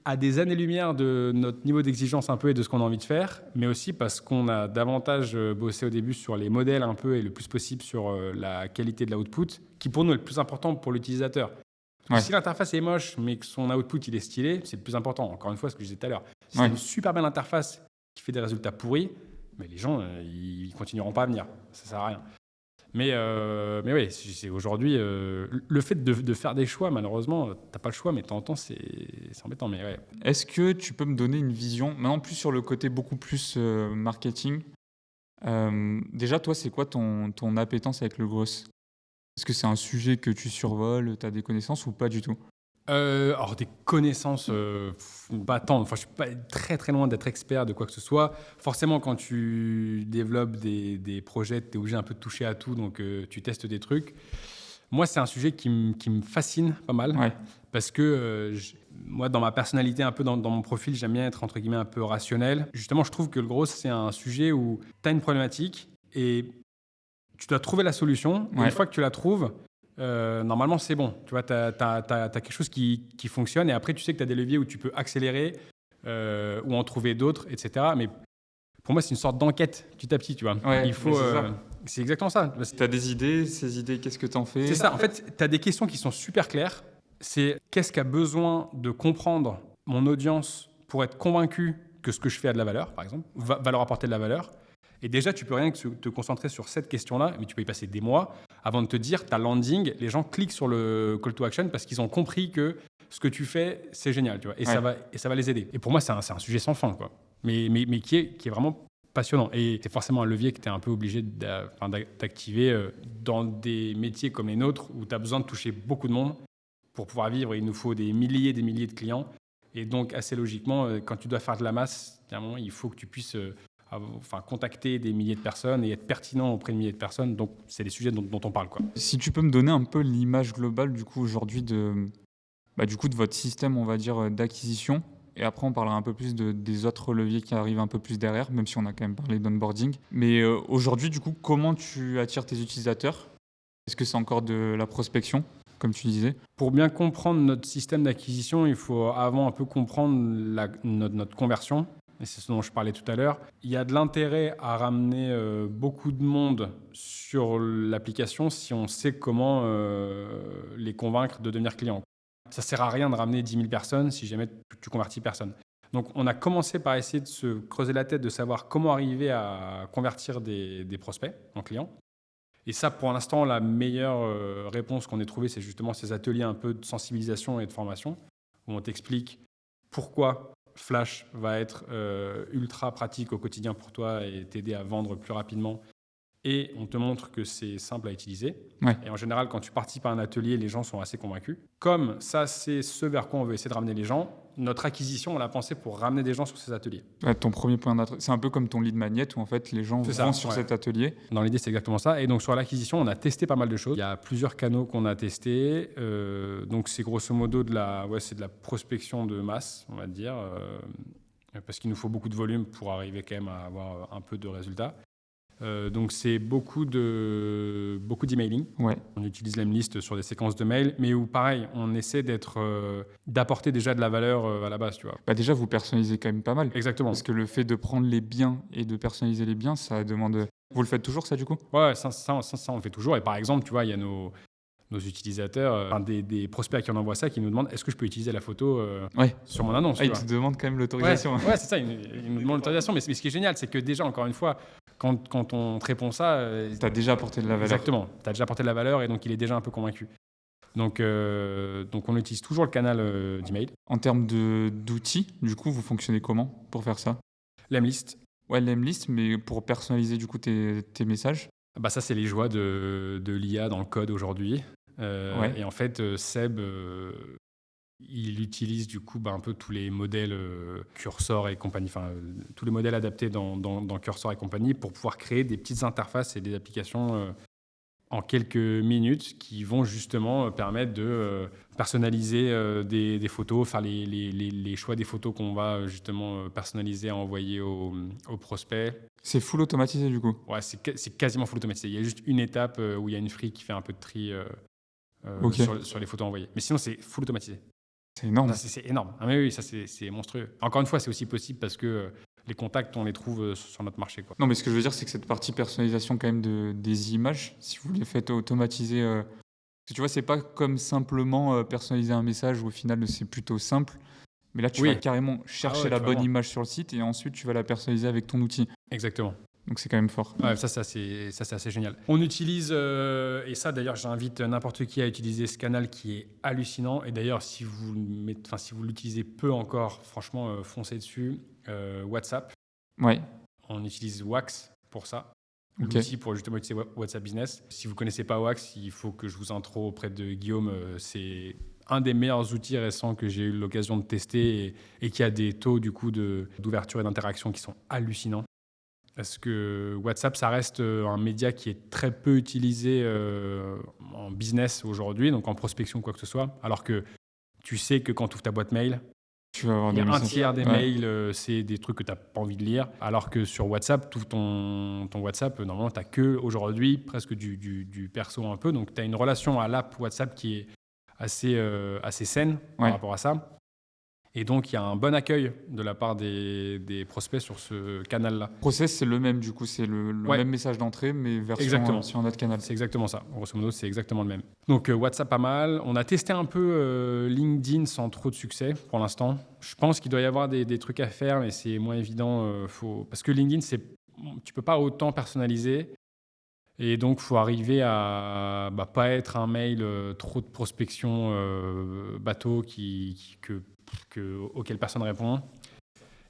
à des années-lumière de notre niveau d'exigence un peu et de ce qu'on a envie de faire, mais aussi parce qu'on a davantage bossé au début sur les modèles un peu et le plus possible sur la qualité de l'output, qui pour nous est le plus important pour l'utilisateur. Ouais. Si l'interface est moche, mais que son output il est stylé, c'est le plus important. Encore une fois, ce que je disais tout à l'heure. Si Ouais. tu as une super belle interface qui fait des résultats pourris, mais les gens, ils continueront pas à venir. Ça sert à rien. Mais oui, c'est aujourd'hui, le fait de faire des choix, malheureusement, t'as pas le choix, mais de temps en temps, c'est embêtant. Mais ouais. Est-ce que tu peux me donner une vision, maintenant plus sur le côté beaucoup plus marketing. Déjà, toi, c'est quoi ton appétence avec le gross? Est-ce que c'est un sujet que tu survoles, tu as des connaissances ou pas du tout? Alors des connaissances, pas tant. Enfin, je suis pas très très loin d'être expert de quoi que ce soit. Forcément, quand tu développes des projets, tu es obligé un peu de toucher à tout, donc tu testes des trucs. Moi, c'est un sujet qui me fascine pas mal, Ouais. parce que moi, dans ma personnalité, un peu dans mon profil, j'aime bien être entre guillemets un peu rationnel. Justement, je trouve que le gros, c'est un sujet où tu as une problématique et tu dois trouver la solution. Et Ouais. une fois que tu la trouves, normalement, c'est bon. Tu vois, tu as quelque chose qui fonctionne et après, tu sais que tu as des leviers où tu peux accélérer ou en trouver d'autres, etc. Mais pour moi, c'est une sorte d'enquête petit à petit, tu vois. Ouais, Il faut, mais c'est ça. c'est exactement ça. Tu as des idées, ces idées, qu'est-ce que tu en fais? C'est ça. En fait, tu as des questions qui sont super claires. C'est qu'est-ce qu'a besoin de comprendre mon audience pour être convaincu que ce que je fais a de la valeur, par exemple, va leur apporter de la valeur. Et déjà, tu peux rien que te concentrer sur cette question-là, mais tu peux y passer des mois avant de te dire, ta landing, les gens cliquent sur le call to action parce qu'ils ont compris que ce que tu fais, c'est génial, tu vois, et, Ouais. ça va les aider. Et pour moi, c'est un sujet sans fin, quoi. Mais qui est vraiment passionnant. Et c'est forcément un levier que tu es un peu obligé d'activer dans des métiers comme les nôtres où tu as besoin de toucher beaucoup de monde. Pour pouvoir vivre, il nous faut des milliers et des milliers de clients. Et donc, assez logiquement, quand tu dois faire de la masse, à un moment, il faut que tu puisses contacter des milliers de personnes et être pertinent auprès de milliers de personnes. Donc, c'est des sujets dont on parle, quoi. Si tu peux me donner un peu l'image globale du coup aujourd'hui de votre système, on va dire, d'acquisition. Et après, on parlera un peu plus des autres leviers qui arrivent un peu plus derrière, même si on a quand même parlé d'onboarding. Mais aujourd'hui, du coup, comment tu attires tes utilisateurs? Est-ce que c'est encore de la prospection, comme tu disais? Pour bien comprendre notre système d'acquisition, il faut avant un peu comprendre notre conversion. Et c'est ce dont je parlais tout à l'heure. Il y a de l'intérêt à ramener beaucoup de monde sur l'application si on sait comment les convaincre de devenir clients. Ça ne sert à rien de ramener 10 000 personnes si jamais tu convertis personne. Donc, on a commencé par essayer de se creuser la tête, de savoir comment arriver à convertir des prospects en clients. Et ça, pour l'instant, la meilleure réponse qu'on ait trouvée, c'est justement ces ateliers un peu de sensibilisation et de formation, où on t'explique pourquoi Flash va être ultra pratique au quotidien pour toi et t'aider à vendre plus rapidement. Et on te montre que c'est simple à utiliser. Ouais. Et en général, quand tu participes à un atelier, les gens sont assez convaincus. Comme ça, c'est ce vers quoi on veut essayer de ramener les gens, notre acquisition, on l'a pensé pour ramener des gens sur ces ateliers. Ouais, ton premier point d'attraction, c'est un peu comme ton lead magnet où en fait les gens vont sur cet atelier. Dans l'idée, c'est exactement ça. Et donc sur l'acquisition, on a testé pas mal de choses. Il y a plusieurs canaux qu'on a testés. Donc c'est grosso modo de la prospection de masse, on va dire, parce qu'il nous faut beaucoup de volume pour arriver quand même à avoir un peu de résultats. Donc c'est beaucoup d'emailing. Ouais. On utilise l'Emlist sur des séquences de mails, mais où pareil, on essaie d'apporter déjà de la valeur à la base, tu vois. Déjà, vous personnalisez quand même pas mal. Exactement. Parce que le fait de prendre les biens et de personnaliser les biens, ça demande... Vous le faites toujours, ça, du coup? Ouais, ça, on le fait toujours. Et par exemple, tu vois, il y a nos utilisateurs, des prospects à qui on envoie ça, qui nous demandent est-ce que je peux utiliser la photo sur mon annonce. Ils te demandent quand même l'autorisation. Ouais, c'est ça, ils nous demandent l'autorisation. Mais ce qui est génial, c'est que déjà, encore une fois, quand on te répond ça... tu as déjà apporté de la valeur. Exactement, tu as déjà apporté de la valeur et donc il est déjà un peu convaincu. Donc on utilise toujours le canal d'email. En termes d'outils, du coup, vous fonctionnez comment pour faire ça? L'Emlist. Ouais, l'Emlist, mais pour personnaliser du coup tes messages. Ça, c'est les joies de l'IA dans le code aujourd'hui. Et en fait, Seb Il utilise du coup un peu tous les modèles Cursor et compagnie, tous les modèles adaptés dans Cursor et compagnie pour pouvoir créer des petites interfaces et des applications en quelques minutes qui vont justement permettre de personnaliser des photos, faire les choix des photos qu'on va justement personnaliser à envoyer aux prospects. C'est full automatisé du coup. Ouais, c'est quasiment full automatisé. Il y a juste une étape où il y a une free qui fait un peu de tri Ok. sur les photos envoyées. Mais sinon, c'est full automatisé. C'est énorme. C'est énorme. Ah, mais oui, ça c'est monstrueux. Encore une fois, c'est aussi possible parce que les contacts, on les trouve sur notre marché, quoi. Non, mais ce que je veux dire, c'est que cette partie personnalisation quand même des images, si vous les faites automatiser, parce que tu vois, c'est pas comme simplement personnaliser un message où au final c'est plutôt simple, mais là tu Oui. vas carrément chercher ouais, la tu vas bonne voir. image sur le site et ensuite tu vas la personnaliser avec ton outil. Exactement. Donc c'est quand même fort. Ouais, ça, c'est assez génial. On utilise, et ça d'ailleurs, j'invite n'importe qui à utiliser ce canal qui est hallucinant. Et d'ailleurs, si vous l'utilisez peu encore, franchement, foncez dessus. WhatsApp, Ouais, on utilise Wax pour ça. ok. L'outil pour justement utiliser WhatsApp Business. Si vous ne connaissez pas Wax, il faut que je vous intro auprès de Guillaume. C'est un des meilleurs outils récents que j'ai eu l'occasion de tester et qui a des taux du coup d'ouverture et d'interaction qui sont hallucinants. Parce que WhatsApp, ça reste un média qui est très peu utilisé en business aujourd'hui, donc en prospection, quoi que ce soit. Alors que tu sais que quand tu ouvres ta boîte mail, Tu vas avoir il y a des un messages. tiers des Ouais. mails, c'est des trucs que tu n'as pas envie de lire. Alors que sur WhatsApp, tout ton WhatsApp, normalement, tu n'as que aujourd'hui presque du perso un peu. Donc tu as une relation à l'app WhatsApp qui est assez saine par Ouais. rapport à ça. Et donc, il y a un bon accueil de la part des prospects sur ce canal-là. Le process, c'est le même du coup, c'est le Ouais. même message d'entrée, mais version Exactement. sur un autre canal. C'est exactement ça. Grosso modo, c'est exactement le même. Donc, WhatsApp, pas mal. On a testé un peu LinkedIn sans trop de succès pour l'instant. Je pense qu'il doit y avoir des trucs à faire, mais c'est moins évident. Parce que LinkedIn, tu peux pas autant personnaliser. Et donc, il faut arriver à pas être un mail trop de prospection bateau auquel personne répond.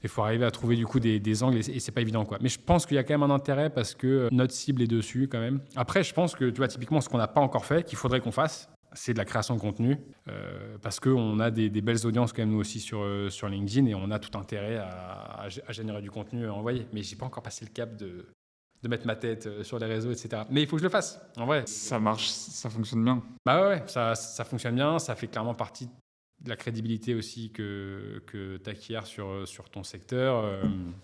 Il faut arriver à trouver du coup des angles et c'est pas évident, quoi. Mais je pense qu'il y a quand même un intérêt parce que notre cible est dessus quand même. Après, je pense que tu vois typiquement ce qu'on n'a pas encore fait, qu'il faudrait qu'on fasse, c'est de la création de contenu parce qu'on a des belles audiences quand même nous aussi sur LinkedIn et on a tout intérêt à générer du contenu à envoyer. Mais j'ai pas encore passé le cap de mettre ma tête sur les réseaux, etc. Mais il faut que je le fasse, en vrai. Ça marche, ça fonctionne bien. Bah ouais, ça fonctionne bien, ça fait clairement partie de la crédibilité aussi que tu acquiers sur ton secteur.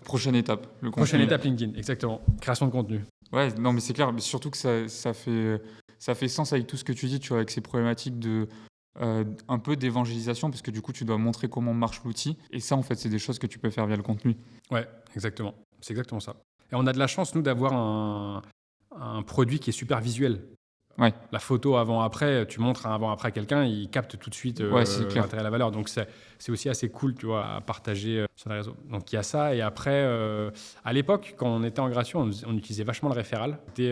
Prochaine étape, le Prochaine contenu. étape LinkedIn, exactement. Création de contenu. Ouais, non, mais c'est clair, mais surtout que ça fait sens avec tout ce que tu dis, tu vois, avec ces problématiques de un peu d'évangélisation, parce que du coup, tu dois montrer comment marche l'outil. Et ça, en fait, c'est des choses que tu peux faire via le contenu. Ouais, exactement. C'est exactement ça. Et on a de la chance, nous, d'avoir un produit qui est super visuel. Ouais. La photo avant-après, tu montres un avant-après à quelqu'un, il capte tout de suite Ouais, c'est clair. l'intérêt et la valeur. Donc, c'est aussi assez cool, tu vois, à partager sur les réseaux. Donc, il y a ça. Et après, à l'époque, quand on était en gratuit, on utilisait vachement le référal. C'était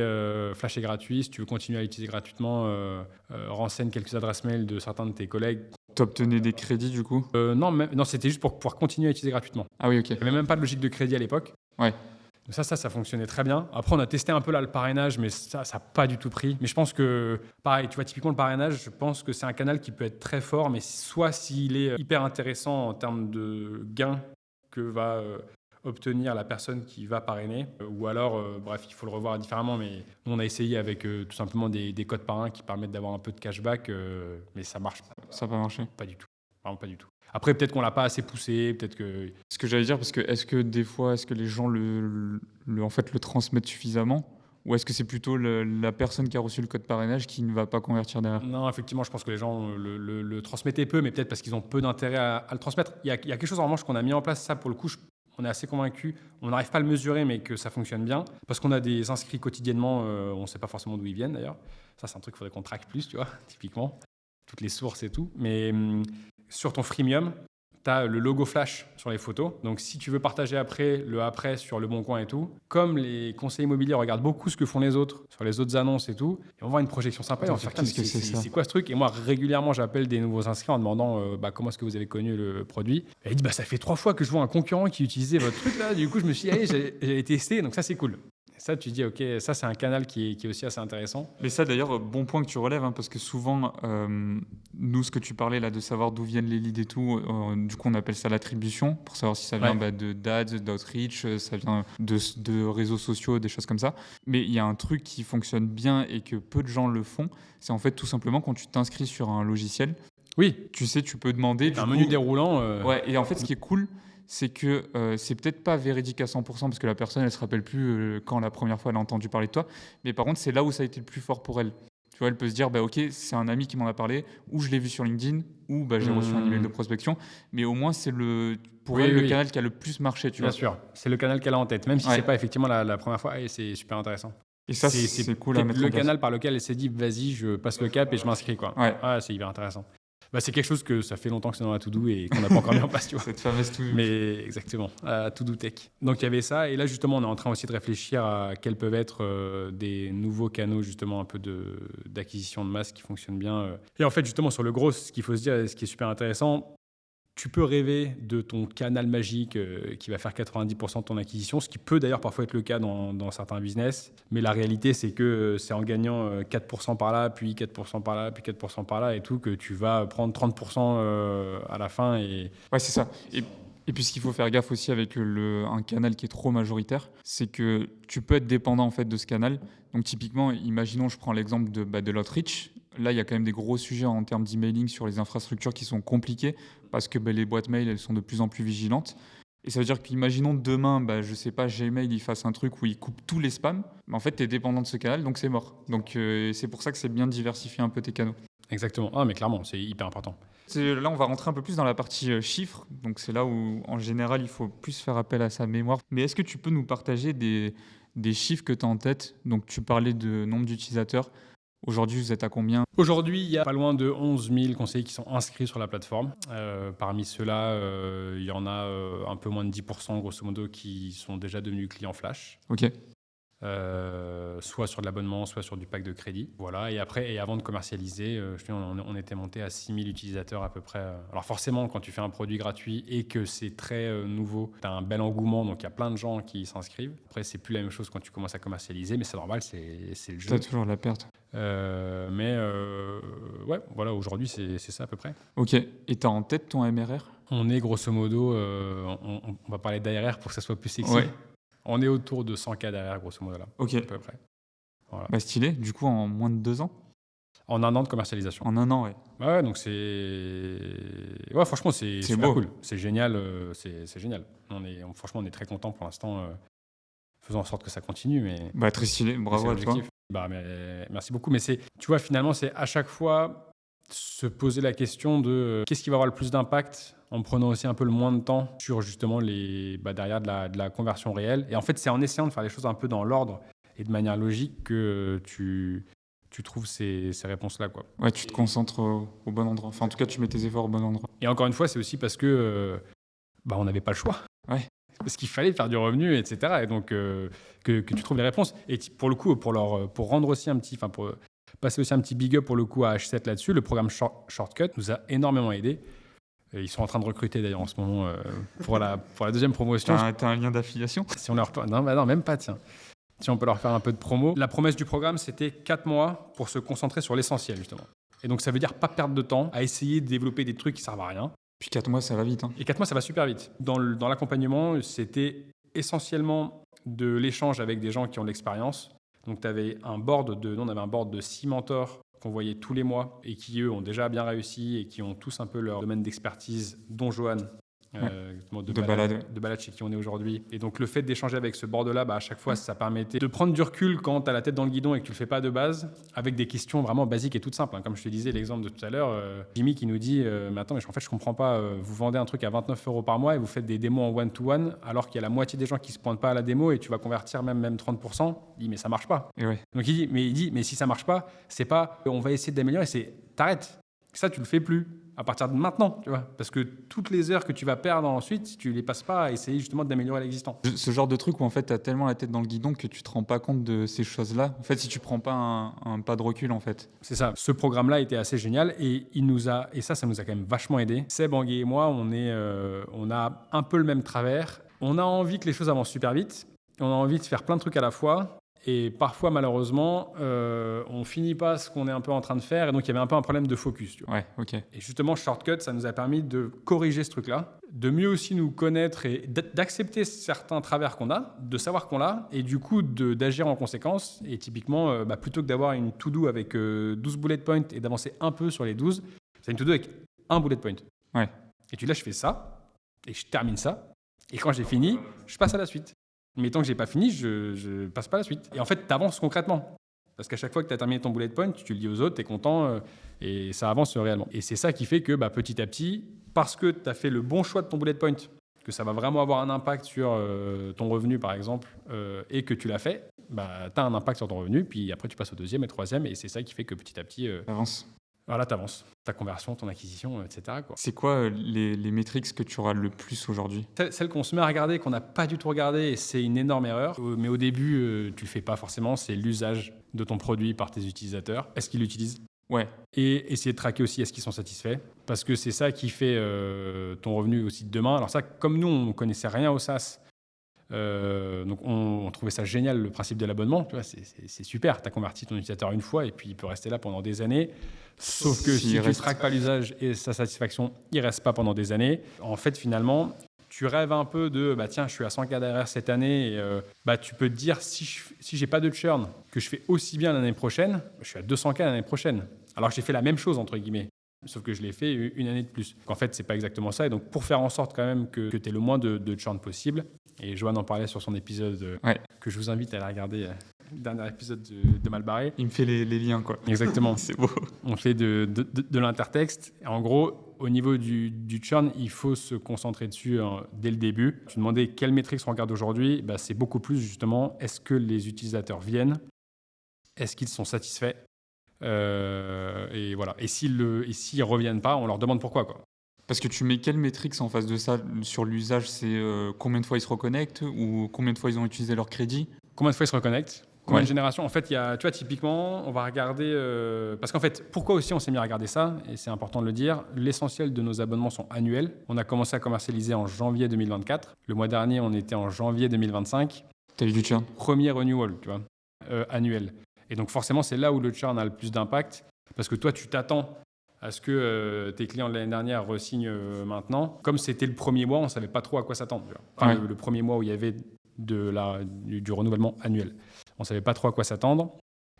flash est gratuit. Si tu veux continuer à l'utiliser gratuitement, renseigne quelques adresses mail de certains de tes collègues. Tu obtenais des crédits, du coup? Non, c'était juste pour pouvoir continuer à utiliser gratuitement. Ah oui, ok. Il n'y avait même pas de logique de crédit à l'époque. Ouais. Donc ça fonctionnait très bien. Après, on a testé un peu là le parrainage, mais ça n'a pas du tout pris. Mais je pense que, pareil, tu vois, typiquement le parrainage, je pense que c'est un canal qui peut être très fort, mais soit s'il est hyper intéressant en termes de gains que va obtenir la personne qui va parrainer, ou alors, bref, il faut le revoir différemment, mais nous, on a essayé avec tout simplement des codes parrains qui permettent d'avoir un peu de cashback, mais ça marche Ça n'a pas marché. pas du tout. Vraiment pas du tout. Après, peut-être qu'on l'a pas assez poussé, peut-être que... Ce que j'allais dire, parce que est-ce que des fois, est-ce que les gens en fait, le transmettent suffisamment? Ou est-ce que c'est plutôt la personne qui a reçu le code parrainage qui ne va pas convertir derrière? Non, effectivement, je pense que les gens le transmettaient peu, mais peut-être parce qu'ils ont peu d'intérêt à le transmettre. Il y a quelque chose en revanche qu'on a mis en place, ça pour le coup, on est assez convaincus. On n'arrive pas à le mesurer, mais que ça fonctionne bien. Parce qu'on a des inscrits quotidiennement, on ne sait pas forcément d'où ils viennent d'ailleurs. Ça, c'est un truc qu'il faudrait qu'on traque plus, tu vois, typiquement. Toutes les sources et tout. Mais sur ton freemium, tu as le logo flash sur les photos. Donc, si tu veux partager le après sur Le Bon Coin et tout, comme les conseillers immobiliers regardent beaucoup ce que font les autres sur les autres annonces et tout, ils vont voir une projection sympa. Ils vont se dire, Qu'est-ce que c'est ça? c'est quoi ce truc? Et moi, régulièrement, j'appelle des nouveaux inscrits en demandant comment est-ce que vous avez connu le produit. Et ils disent, ça fait 3 fois que je vois un concurrent qui utilisait votre truc là. Du coup, je me suis dit, allez, j'allais tester. Donc, ça, c'est cool. Ça, tu dis, OK, ça, c'est un canal qui est aussi assez intéressant. Mais ça, d'ailleurs, bon point que tu relèves, hein, parce que souvent, nous, ce que tu parlais là, de savoir d'où viennent les leads et tout, du coup, on appelle ça l'attribution, pour savoir si ça vient d'ads, d'outreach, ça vient de réseaux sociaux, des choses comme ça. Mais il y a un truc qui fonctionne bien et que peu de gens le font, c'est en fait tout simplement quand tu t'inscris sur un logiciel, Oui, tu sais, tu peux demander. un menu déroulant. Ouais, et en fait, ce qui est cool, c'est que c'est peut-être pas véridique à 100% parce que la personne, elle se rappelle plus quand la première fois elle a entendu parler de toi. Mais par contre, c'est là où ça a été le plus fort pour elle. Tu vois, elle peut se dire, bah, ok, c'est un ami qui m'en a parlé, ou je l'ai vu sur LinkedIn, ou bah, j'ai reçu un email de prospection. Mais au moins, c'est pour elle le canal qui a le plus marché. Tu Bien vois. sûr, c'est le canal qu'elle a en tête, même si c'est pas effectivement la première fois. Et c'est super intéressant. Et ça, c'est cool à mettre en le place. canal par lequel elle s'est dit, vas-y, je passe le cap et je m'inscris, quoi. Ouais. Ah, c'est hyper intéressant. Bah, c'est quelque chose que ça fait longtemps que c'est dans la to-do et qu'on n'a pas encore mis en place, tu vois. Cette fameuse to-do. Mais exactement, to-do tech. Donc il y avait ça, et là justement on est en train aussi de réfléchir à quels peuvent être des nouveaux canaux justement un peu d'acquisition de masse qui fonctionnent bien. Et en fait justement sur le gros, ce qu'il faut se dire, ce qui est super intéressant, tu peux rêver de ton canal magique qui va faire 90% de ton acquisition, ce qui peut d'ailleurs parfois être le cas dans certains business. Mais la réalité, c'est que c'est en gagnant 4% par là, puis 4% par là, puis 4% par là et tout, que tu vas prendre 30% à la fin. Ouais, c'est ça. Et puis ce qu'il faut faire gaffe aussi avec un canal qui est trop majoritaire, c'est que tu peux être dépendant en fait de ce canal. Donc typiquement, imaginons, je prends l'exemple de l'outreach. Là, il y a quand même des gros sujets en termes d'emailing sur les infrastructures qui sont compliqués parce que les boîtes mail, elles sont de plus en plus vigilantes. Et ça veut dire qu'imaginons demain, je sais pas, Gmail, il fasse un truc où il coupe tous les spams. En fait, tu es dépendant de ce canal, donc c'est mort. Donc c'est pour ça que c'est bien de diversifier un peu tes canaux. Exactement. Ah, mais clairement, c'est hyper important. Là, on va rentrer un peu plus dans la partie chiffres. Donc c'est là où, en général, il faut plus faire appel à sa mémoire. Mais est-ce que tu peux nous partager des chiffres que tu as en tête? Donc tu parlais de nombre d'utilisateurs. Aujourd'hui, vous êtes à combien? Aujourd'hui, il y a pas loin de 11 000 conseillers qui sont inscrits sur la plateforme. Parmi ceux-là, il y en a un peu moins de 10%, grosso modo, qui sont déjà devenus clients Flash. Ok. Soit sur de l'abonnement, soit sur du pack de crédit. Voilà. Et après, et avant de commercialiser, on était monté à 6 000 utilisateurs à peu près. Alors forcément, quand tu fais un produit gratuit et que c'est très nouveau, tu as un bel engouement, donc il y a plein de gens qui s'inscrivent. Après, c'est plus la même chose quand tu commences à commercialiser, mais c'est normal, c'est le jeu. Tu as toujours la perte. Ouais, voilà, aujourd'hui, c'est ça à peu près. Ok. Et tu as en tête ton MRR? On est grosso modo, on va parler d'ARR pour que ça soit plus sexy. Ouais. On est autour de 100K d'ARR, grosso modo là. Ok. À peu près. Voilà. Stylé. Du coup, en moins de 2 ans? En 1 an de commercialisation. En 1 an, ouais. Ouais, donc c'est. Ouais, franchement, c'est super beau. cool. C'est génial. C'est génial. Franchement, on est très content pour l'instant. Faisons en sorte que ça continue. Mais très stylé. Bravo à toi. Merci beaucoup. Mais tu vois, finalement, c'est à chaque fois se poser la question de qu'est-ce qui va avoir le plus d'impact en prenant aussi un peu le moins de temps sur justement derrière de la conversion réelle. Et en fait, c'est en essayant de faire les choses un peu dans l'ordre et de manière logique que tu trouves ces réponses-là, quoi. Ouais, tu te concentres au bon endroit. Enfin, en tout cas, tu mets tes efforts au bon endroit. Et encore une fois, c'est aussi parce que on n'avait pas le choix. Ouais. Parce qu'il fallait faire du revenu, etc. Et donc, que tu trouves les réponses. Et pour le coup, pour rendre aussi pour passer aussi un petit big up pour le coup à H7 là-dessus, le programme Shortcut nous a énormément aidé. Ils sont en train de recruter d'ailleurs en ce moment pour la deuxième promotion. T'as un lien d'affiliation? Si on leur... non, même pas, tiens. Si on peut leur faire un peu de promo. La promesse du programme, c'était 4 mois pour se concentrer sur l'essentiel, justement. Et donc, ça veut dire pas perdre de temps à essayer de développer des trucs qui servent à rien. Puis 4 mois, ça va vite. Hein. Et 4 mois, ça va super vite. Dans l'accompagnement, c'était essentiellement de l'échange avec des gens qui ont de l'expérience. Donc, nous, on avait un board de 6 mentors qu'on voyait tous les mois et qui, eux, ont déjà bien réussi et qui ont tous un peu leur domaine d'expertise, dont Johan, de balade chez qui on est aujourd'hui. Et donc, le fait d'échanger avec ce board-là, à chaque fois, ça permettait de prendre du recul quand tu as la tête dans le guidon et que tu le fais pas de base, avec des questions vraiment basiques et toutes simples. Comme je te disais, l'exemple de tout à l'heure, Jimmy qui nous dit mais attends, mais en fait, je comprends pas, vous vendez un truc à 29 € par mois et vous faites des démos en one-to-one, alors qu'il y a la moitié des gens qui se pointent pas à la démo et tu vas convertir même 30%. Il dit mais ça marche pas. Et ouais. Donc il dit mais si ça marche pas, c'est pas on va essayer d'améliorer, c'est t'arrêtes. Ça, tu le fais plus à partir de maintenant, tu vois, parce que toutes les heures que tu vas perdre ensuite, tu les passes pas à essayer justement d'améliorer l'existant. Ce genre de truc où en fait tu as tellement la tête dans le guidon que tu te rends pas compte de ces choses-là. En fait, si tu prends pas un pas de recul, en fait. C'est ça. Ce programme-là était assez génial et ça nous a quand même vachement aidé. Seb, Anguet et moi, on a un peu le même travers. On a envie que les choses avancent super vite. on a envie de faire plein de trucs à la fois. Et parfois, malheureusement, on finit pas ce qu'on est un peu en train de faire. Et donc, il y avait un peu un problème de focus. Tu vois. Ouais, ok. Et justement, Shortcut, ça nous a permis de corriger ce truc-là, de mieux aussi nous connaître et d'accepter certains travers qu'on a, de savoir qu'on l'a, et du coup, d'agir en conséquence. Et typiquement, plutôt que d'avoir une to-do avec 12 bullet points et d'avancer un peu sur les 12, c'est une to-do avec un bullet point. Ouais. Et tu là, je fais ça, et je termine ça. Et quand j'ai fini, je passe à la suite. Mais tant que j'ai pas fini, je passe pas à la suite. Et en fait, tu avances concrètement. Parce qu'à chaque fois que tu as terminé ton bullet point, tu le dis aux autres, tu es content et ça avance réellement. Et c'est ça qui fait que petit à petit, parce que tu as fait le bon choix de ton bullet point, que ça va vraiment avoir un impact sur ton revenu par exemple, et que tu l'as fait, tu as un impact sur ton revenu, puis après tu passes au deuxième et troisième, et c'est ça qui fait que petit à petit, Avance. voilà, tu avances. Ta conversion, ton acquisition, etc. quoi. C'est quoi les métriques que tu regardes le plus aujourd'hui? Celle qu'on se met à regarder, qu'on n'a pas du tout regardé, et c'est une énorme erreur, mais au début, tu le fais pas forcément, c'est l'usage de ton produit par tes utilisateurs. Est-ce qu'ils l'utilisent ? Ouais. Et essayer de traquer aussi est-ce qu'ils sont satisfaits, parce que c'est ça qui fait ton revenu aussi de demain. Alors ça, comme nous, on ne connaissait rien au SaaS, donc on trouvait ça génial, le principe de l'abonnement. Tu vois, c'est super, tu as converti ton utilisateur une fois et puis il peut rester là pendant des années. Sauf que si tu ne traques pas l'usage et sa satisfaction, il ne reste pas pendant des années. En fait, finalement, tu rêves un peu de tiens, je suis à 100K d'ARR cette année, et tu peux te dire si je n'ai pas de churn, que je fais aussi bien l'année prochaine, je suis à 200K l'année prochaine. Alors que j'ai fait la même chose, entre guillemets. Sauf que je l'ai fait une année de plus. Donc en fait, c'est pas exactement ça. Et donc, pour faire en sorte quand même que tu aies le moins de churn possible, et Johan en parlait sur son épisode, que je vous invite à aller regarder, le dernier épisode de Malbarré. Il me fait les liens, quoi. Exactement. C'est beau. On fait de l'intertexte. Et en gros, au niveau du churn, il faut se concentrer dessus dès le début. Tu demandais quelles métriques on regarde aujourd'hui. C'est beaucoup plus justement, est-ce que les utilisateurs viennent ? Est-ce qu'ils sont satisfaits ? Et voilà. Et s'ils ne reviennent pas, on leur demande pourquoi, quoi. Parce que tu mets quelles métriques en face de ça sur l'usage? C'est combien de fois ils se reconnectent ou combien de fois ils ont utilisé leur crédit? Combien de fois ils se reconnectent? Combien de générations? En fait, tu vois, typiquement, on va regarder... parce qu'en fait, pourquoi aussi on s'est mis à regarder ça? Et c'est important de le dire, l'essentiel de nos abonnements sont annuels. On a commencé à commercialiser en janvier 2024. Le mois dernier, on était en janvier 2025. Tu as eu du churn? Premier renewal, tu vois, annuel. Et donc forcément, c'est là où le churn a le plus d'impact. Parce que toi, tu t'attends à ce que tes clients de l'année dernière re-signent maintenant. Comme c'était le premier mois, on ne savait pas trop à quoi s'attendre. Tu vois. Enfin, le premier mois où il y avait du renouvellement annuel. On ne savait pas trop à quoi s'attendre.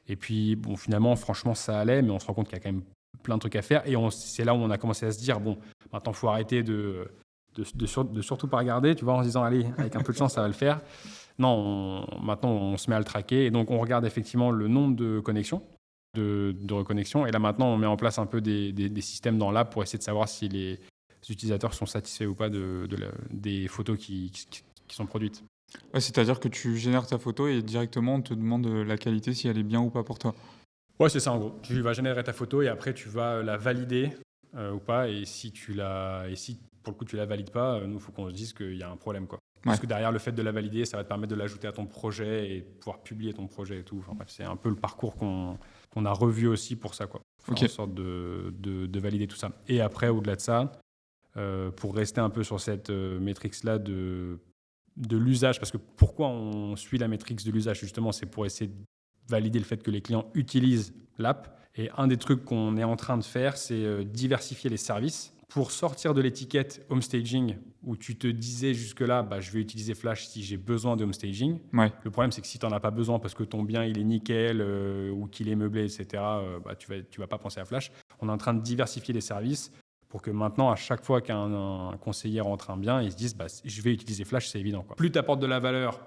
Et puis, bon, finalement, franchement, ça allait, mais on se rend compte qu'il y a quand même plein de trucs à faire. Et c'est là où on a commencé à se dire, bon, maintenant, il faut arrêter de surtout pas regarder, tu vois, en se disant, allez, avec un peu de chance, ça va le faire. Non, maintenant, on se met à le traquer. Et donc, on regarde effectivement le nombre de connexions, de reconnexions. Et là, maintenant, on met en place un peu des systèmes dans l'app pour essayer de savoir si les utilisateurs sont satisfaits ou pas des photos qui sont produites. Ouais, c'est-à-dire que tu génères ta photo et directement on te demande la qualité, si elle est bien ou pas pour toi. Ouais, c'est ça en gros. Tu vas générer ta photo et après tu vas la valider ou pas. Et si pour le coup tu la valides pas, nous il faut qu'on se dise qu'il y a un problème, quoi. Parce que derrière le fait de la valider, ça va te permettre de l'ajouter à ton projet et de pouvoir publier ton projet et tout. Enfin bref, c'est un peu le parcours qu'on a revu aussi pour ça, quoi. Faire en sorte de valider tout ça. Et après, au-delà de ça, pour rester un peu sur cette métrique-là de l'usage, parce que pourquoi on suit la métrique de l'usage, justement, c'est pour essayer de valider le fait que les clients utilisent l'app. Et un des trucs qu'on est en train de faire, c'est diversifier les services pour sortir de l'étiquette home staging où tu te disais jusque-là, je vais utiliser Flash si j'ai besoin de home staging. Ouais. Le problème, c'est que si tu n'en as pas besoin parce que ton bien il est nickel ou qu'il est meublé, etc., tu vas pas penser à Flash. On est en train de diversifier les services pour que maintenant, à chaque fois qu'un conseiller rentre un bien, ils se disent je vais utiliser Flash, c'est évident, quoi. Plus tu apportes de la valeur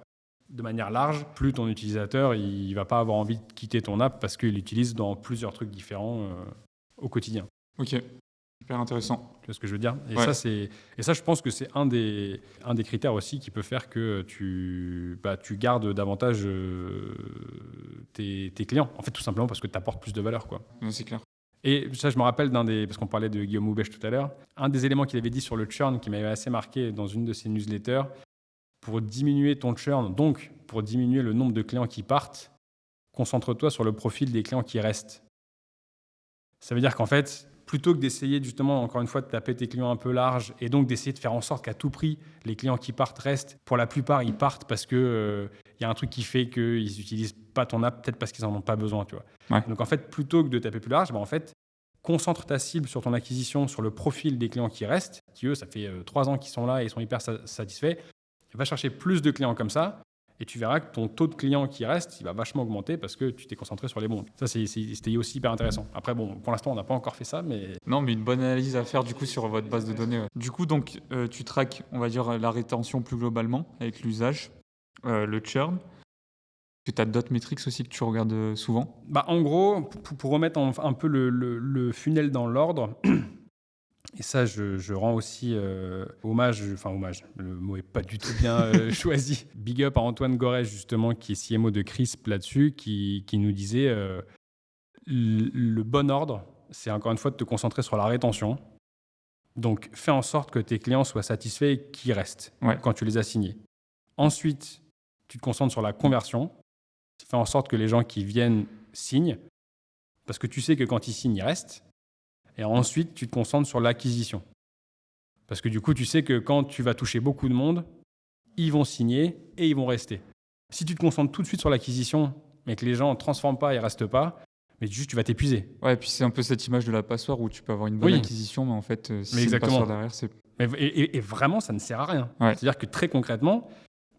de manière large, plus ton utilisateur il va pas avoir envie de quitter ton app parce qu'il l'utilise dans plusieurs trucs différents au quotidien. Ok, super intéressant. Tu vois ce que je veux dire? Et ça, je pense que c'est un des critères aussi qui peut faire que tu gardes davantage tes clients. En fait, tout simplement parce que tu apportes plus de valeur, quoi. Ouais, c'est clair. Et ça, je me rappelle parce qu'on parlait de Guillaume Houbèche tout à l'heure, un des éléments qu'il avait dit sur le churn qui m'avait assez marqué dans une de ses newsletters, pour diminuer ton churn, donc pour diminuer le nombre de clients qui partent, concentre-toi sur le profil des clients qui restent. Ça veut dire qu'en fait, plutôt que d'essayer justement, encore une fois, de taper tes clients un peu large et donc d'essayer de faire en sorte qu'à tout prix, les clients qui partent restent. Pour la plupart, ils partent parce que y a un truc qui fait qu'ils n'utilisent pas ton app, peut-être parce qu'ils n'en ont pas besoin, tu vois. Ouais. Donc en fait, plutôt que de taper plus large, en fait, concentre ta cible sur ton acquisition, sur le profil des clients qui restent, qui eux, ça fait 3 ans qu'ils sont là et ils sont hyper satisfaits. Va chercher plus de clients comme ça. Et tu verras que ton taux de clients qui reste, il va vachement augmenter parce que tu t'es concentré sur les bons. Ça, c'était aussi hyper intéressant. Après, bon, pour l'instant, on n'a pas encore fait ça, mais... Non, mais une bonne analyse à faire du coup sur votre base de données. Ouais. Du coup, donc, tu traques, on va dire, la rétention plus globalement avec l'usage, le churn. Tu as d'autres métriques aussi que tu regardes souvent? En gros, pour remettre un peu le funnel dans l'ordre, et ça, je rends aussi hommage, le mot n'est pas du tout bien choisi. Big up à Antoine Gorès, justement, qui est CMO de Crisp là-dessus, qui nous disait le bon ordre, c'est encore une fois de te concentrer sur la rétention. Donc, fais en sorte que tes clients soient satisfaits et qu'ils restent quand tu les as signés. Ensuite, tu te concentres sur la conversion. Fais en sorte que les gens qui viennent signent, parce que tu sais que quand ils signent, ils restent. Et ensuite, tu te concentres sur l'acquisition. Parce que du coup, tu sais que quand tu vas toucher beaucoup de monde, ils vont signer et ils vont rester. Si tu te concentres tout de suite sur l'acquisition, mais que les gens ne transforment pas et ne restent pas, mais juste tu vas t'épuiser. Ouais, et puis c'est un peu cette image de la passoire où tu peux avoir une bonne acquisition, mais en fait, si c'est une passoire derrière, c'est... Et vraiment, ça ne sert à rien. Ouais. C'est-à-dire que très concrètement,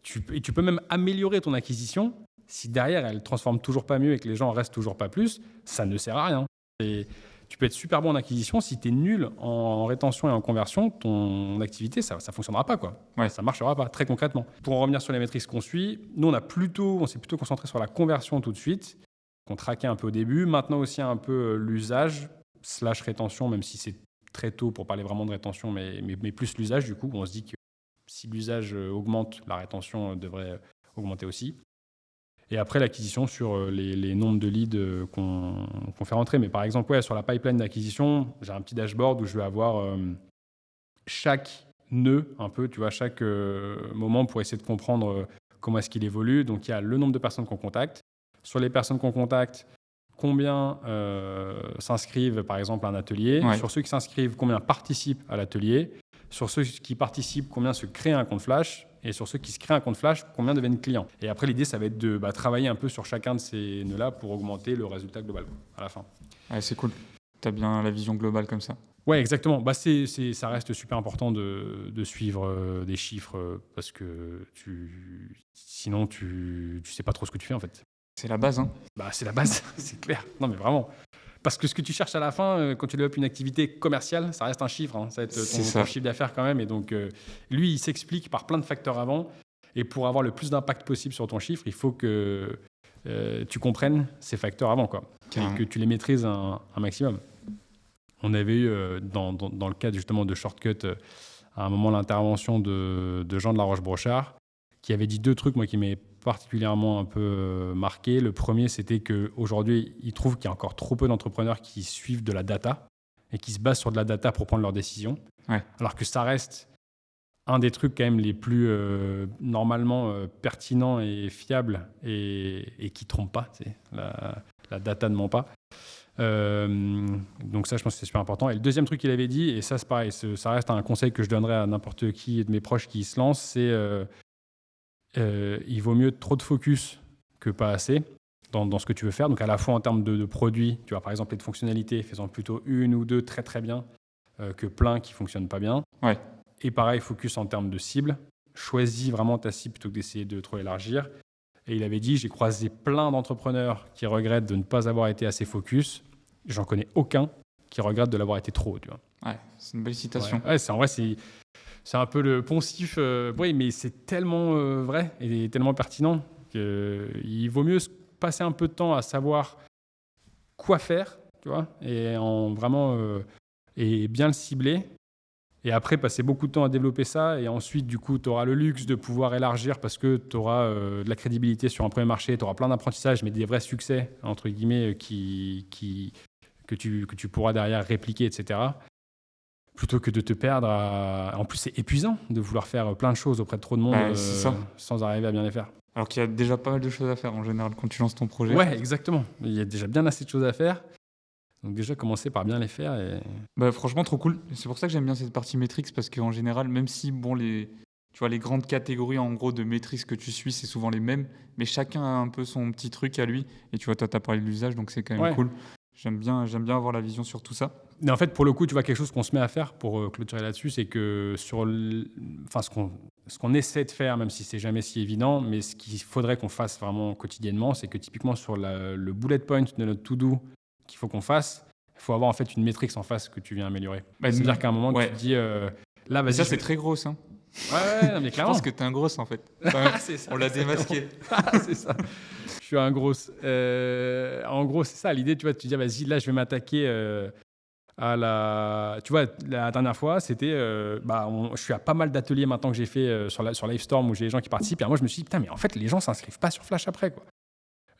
tu peux même améliorer ton acquisition. Si derrière, elle ne transforme toujours pas mieux et que les gens restent toujours pas plus, ça ne sert à rien. Et tu peux être super bon en acquisition. Si tu es nul en rétention et en conversion, ton activité, ça ne fonctionnera pas, quoi. Ouais. Ça ne marchera pas, très concrètement. Pour en revenir sur les métriques qu'on suit, nous, on s'est plutôt concentré sur la conversion tout de suite, qu'on traquait un peu au début. Maintenant aussi un peu l'usage / rétention, même si c'est très tôt pour parler vraiment de rétention, mais plus l'usage, du coup. On se dit que si l'usage augmente, la rétention devrait augmenter aussi. Et après, l'acquisition sur les nombres de leads qu'on fait rentrer. Mais par exemple, sur la pipeline d'acquisition, j'ai un petit dashboard où je vais avoir chaque nœud, un peu, tu vois, chaque moment pour essayer de comprendre comment est-ce qu'il évolue. Donc, il y a le nombre de personnes qu'on contacte. Sur les personnes qu'on contacte, combien s'inscrivent, par exemple, à un atelier. Ouais. Sur ceux qui s'inscrivent, combien participent à l'atelier. Sur ceux qui participent, combien se créent un compte Flash. Et sur ceux qui se créent un compte Flash, combien deviennent clients. Et après, l'idée, ça va être de travailler un peu sur chacun de ces nœuds-là pour augmenter le résultat global à la fin. Ouais, c'est cool. Tu as bien la vision globale comme ça. Ouais, exactement. Ça reste super important de suivre des chiffres parce que sinon, tu sais pas trop ce que tu fais, en fait. C'est la base, hein. C'est la base, c'est clair. Non, mais vraiment. Parce que ce que tu cherches à la fin, quand tu développes une activité commerciale, ça reste un chiffre. Ça va être ton chiffre d'affaires quand même. Et donc, lui, il s'explique par plein de facteurs avant. Et pour avoir le plus d'impact possible sur ton chiffre, il faut que tu comprennes ces facteurs avant, quoi. Et que tu les maîtrises un maximum. On avait eu, dans le cadre justement de Shortcut, à un moment l'intervention de Jean de la Roche-Brochard, qui avait dit 2 trucs, moi, qui m'avaient particulièrement un peu marqué. Le premier, c'était qu'aujourd'hui, il trouve qu'il y a encore trop peu d'entrepreneurs qui suivent de la data et qui se basent sur de la data pour prendre leurs décisions. Ouais. Alors que ça reste un des trucs quand même les plus normalement pertinents et fiables et qui ne trompent pas. La data ne ment pas. Donc ça, je pense que c'est super important. Et le deuxième truc qu'il avait dit, et ça c'est pareil, ça reste un conseil que je donnerais à n'importe qui de mes proches qui se lancent, c'est il vaut mieux trop de focus que pas assez dans ce que tu veux faire. Donc à la fois en termes de produits, tu vois, par exemple, et de fonctionnalités, faisant plutôt 1 ou 2 très très bien que plein qui ne fonctionnent pas bien. Ouais. Et pareil, focus en termes de cible. Choisis vraiment ta cible plutôt que d'essayer de trop élargir. Et il avait dit, j'ai croisé plein d'entrepreneurs qui regrettent de ne pas avoir été assez focus. J'en connais aucun qui regrette de l'avoir été trop, tu vois. Ouais, c'est une belle citation. Ouais, en vrai, c'est un peu le poncif. Oui, mais c'est tellement vrai et tellement pertinent qu'il vaut mieux passer un peu de temps à savoir quoi faire, tu vois, et et bien le cibler. Et après, passer beaucoup de temps à développer ça. Et ensuite, du coup, tu auras le luxe de pouvoir élargir parce que tu auras de la crédibilité sur un premier marché. Tu auras plein d'apprentissages, mais des vrais succès, entre guillemets, que tu pourras derrière répliquer, etc. Plutôt que de te perdre En plus, c'est épuisant de vouloir faire plein de choses auprès de trop de monde sans arriver à bien les faire. Alors qu'il y a déjà pas mal de choses à faire en général quand tu lances ton projet. Ouais, exactement. Il y a déjà bien assez de choses à faire. Donc déjà, commencer par bien les faire. Et... Bah, franchement, trop cool. C'est pour ça que j'aime bien cette partie Matrix, parce qu'en général, même si bon, tu vois, les grandes catégories en gros de Matrix que tu suis, c'est souvent les mêmes, mais chacun a un peu son petit truc à lui. Et tu vois, toi, tu as parlé de l'usage, donc c'est quand même cool. J'aime bien avoir la vision sur tout ça. Mais en fait, pour le coup, tu vois, quelque chose qu'on se met à faire pour clôturer là-dessus, c'est que ce qu'on essaie de faire, même si c'est jamais si évident, mais ce qu'il faudrait qu'on fasse vraiment quotidiennement, c'est que typiquement sur le bullet point de notre to-do qu'il faut qu'on fasse, il faut avoir en fait une métrique en face que tu viens améliorer. C'est-à-dire qu'à un moment, tu te dis, là, vas-y. Ça, c'est très gros, hein. Ouais, non, mais clairement. Je pense que t'es un gros en fait. C'est ça, on l'a démasqué. C'est ça. Je suis un gros. En gros, c'est ça l'idée. Tu vois, tu dis, vas-y, là, je vais m'attaquer à la. Tu vois, la dernière fois, c'était. Je suis à pas mal d'ateliers maintenant que j'ai fait sur Livestorm où j'ai des gens qui participent. Et moi, je me suis dit, putain, mais en fait, les gens s'inscrivent pas sur Flash après, quoi.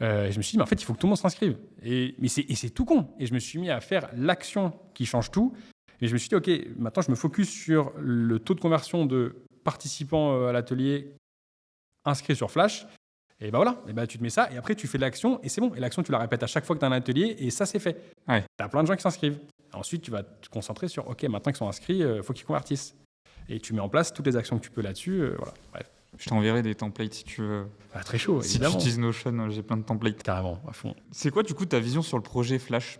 Je me suis dit, mais en fait, il faut que tout le monde s'inscrive. Mais c'est tout con. Et je me suis mis à faire l'action qui change tout. Et je me suis dit, OK, maintenant, je me focus sur le taux de conversion de participants à l'atelier inscrits sur Flash. Et ben voilà, et ben tu te mets ça. Et après, tu fais l'action et c'est bon. Et l'action, tu la répètes à chaque fois que tu as un atelier et ça, c'est fait. Ouais. Tu as plein de gens qui s'inscrivent. Ensuite, tu vas te concentrer sur, OK, maintenant qu'ils sont inscrits, il faut qu'ils convertissent. Et tu mets en place toutes les actions que tu peux là-dessus. Voilà. Bref. Je t'enverrai des templates si tu veux. Très chaud, évidemment. Si tu utilises Notion, j'ai plein de templates. Carrément, à fond. C'est quoi, du coup, ta vision sur le projet Flash ?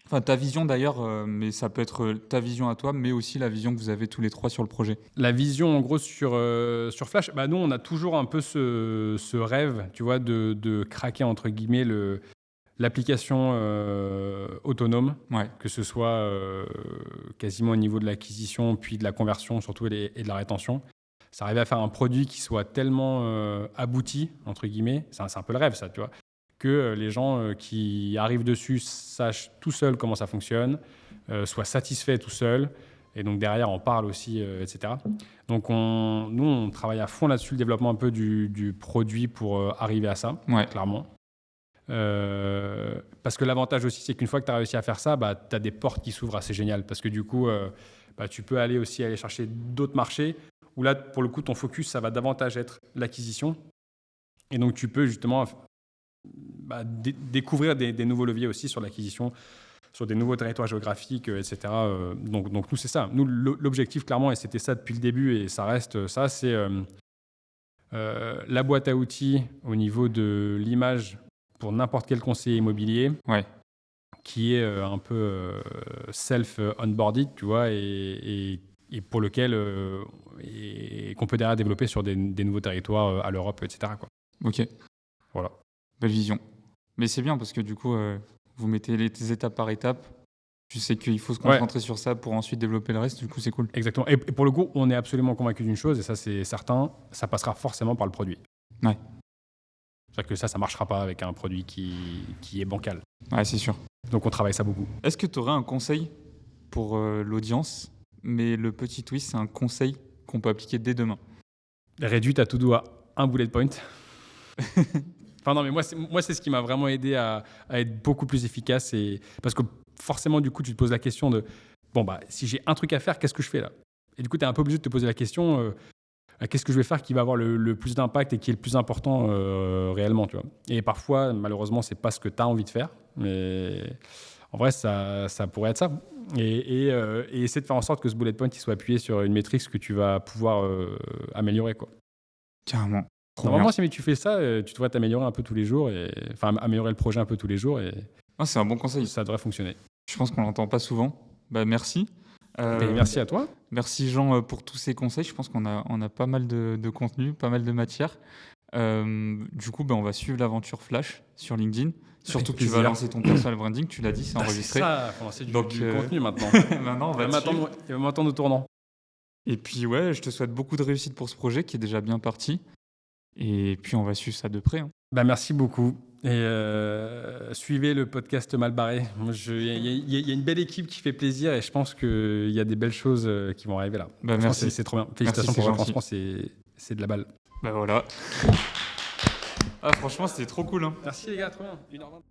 Enfin, ta vision d'ailleurs, mais ça peut être ta vision à toi, mais aussi la vision que vous avez tous les trois sur le projet. La vision, en gros, sur Flash, nous, on a toujours un peu ce rêve, tu vois, de craquer, entre guillemets, l'application autonome, que ce soit quasiment au niveau de l'acquisition, puis de la conversion, surtout, et de la rétention. Ça arrive à faire un produit qui soit tellement abouti, entre guillemets, c'est un peu le rêve, ça, tu vois, que les gens qui arrivent dessus sachent tout seuls comment ça fonctionne, soient satisfaits tout seuls, et donc derrière, on parle aussi, etc. Donc, nous, on travaille à fond là-dessus, le développement un peu du produit pour arriver à ça, clairement. Parce que l'avantage aussi, c'est qu'une fois que tu as réussi à faire ça, tu as des portes qui s'ouvrent assez géniales, parce que du coup, tu peux aller chercher d'autres marchés, où là, pour le coup, ton focus, ça va davantage être l'acquisition. Et donc, tu peux justement découvrir des nouveaux leviers aussi sur l'acquisition, sur des nouveaux territoires géographiques, etc. Donc nous, c'est ça. Nous, l'objectif, clairement, et c'était ça depuis le début, et ça reste ça, c'est la boîte à outils au niveau de l'image pour n'importe quel conseiller immobilier, qui est un peu self-onboarded, tu vois, et pour lequel qu'on peut derrière développer sur des nouveaux territoires à l'Europe, etc. quoi. Ok. Voilà. Belle vision. Mais c'est bien parce que du coup, vous mettez les étapes par étape. Tu sais qu'il faut se concentrer sur ça pour ensuite développer le reste. Du coup, c'est cool. Exactement. Et pour le coup, on est absolument convaincu d'une chose, et ça, c'est certain, ça passera forcément par le produit. Ouais. C'est-à-dire que ça ne marchera pas avec un produit qui est bancal. Ouais, c'est sûr. Donc, on travaille ça beaucoup. Est-ce que tu aurais un conseil pour l'audience ? Mais le petit twist, c'est un conseil qu'on peut appliquer dès demain. Réduis ta to-do à un bullet point. Enfin non, mais moi, c'est ce qui m'a vraiment aidé à être beaucoup plus efficace. Parce que forcément, du coup, tu te poses la question de si j'ai un truc à faire, qu'est-ce que je fais là ? Et du coup, tu es un peu obligé de te poser la question qu'est-ce que je vais faire qui va avoir le plus d'impact et qui est le plus important réellement, tu vois ? Et parfois, malheureusement, c'est pas ce que tu as envie de faire. Mais en vrai, ça pourrait être ça. Et essayer de faire en sorte que ce bullet point il soit appuyé sur une métrique que tu vas pouvoir améliorer, quoi. Carrément. Normalement, si tu fais ça, tu devrais t'améliorer un peu tous les jours, améliorer le projet un peu tous les jours. C'est un bon conseil. Ça devrait fonctionner. Je pense qu'on l'entend pas souvent. Merci. Merci à toi. Merci Jean pour tous ces conseils. Je pense qu'on a pas mal de contenu, pas mal de matière. Du coup, on va suivre l'aventure Flash sur LinkedIn. Surtout que tu vas lancer ton personal branding, tu l'as dit, c'est enregistré. C'est ça, c'est du contenu maintenant. Maintenant, on va il va m'attendre au tournant. Et puis je te souhaite beaucoup de réussite pour ce projet qui est déjà bien parti. Et puis on va suivre ça de près. Merci beaucoup. Et suivez le podcast Malbarré. Il y a une belle équipe qui fait plaisir et je pense qu'il y a des belles choses qui vont arriver là. Merci. C'est trop bien. Félicitations pour votre lancement, c'est de la balle. Voilà. Franchement, c'était trop cool. Merci les gars, trop bien. 1h20.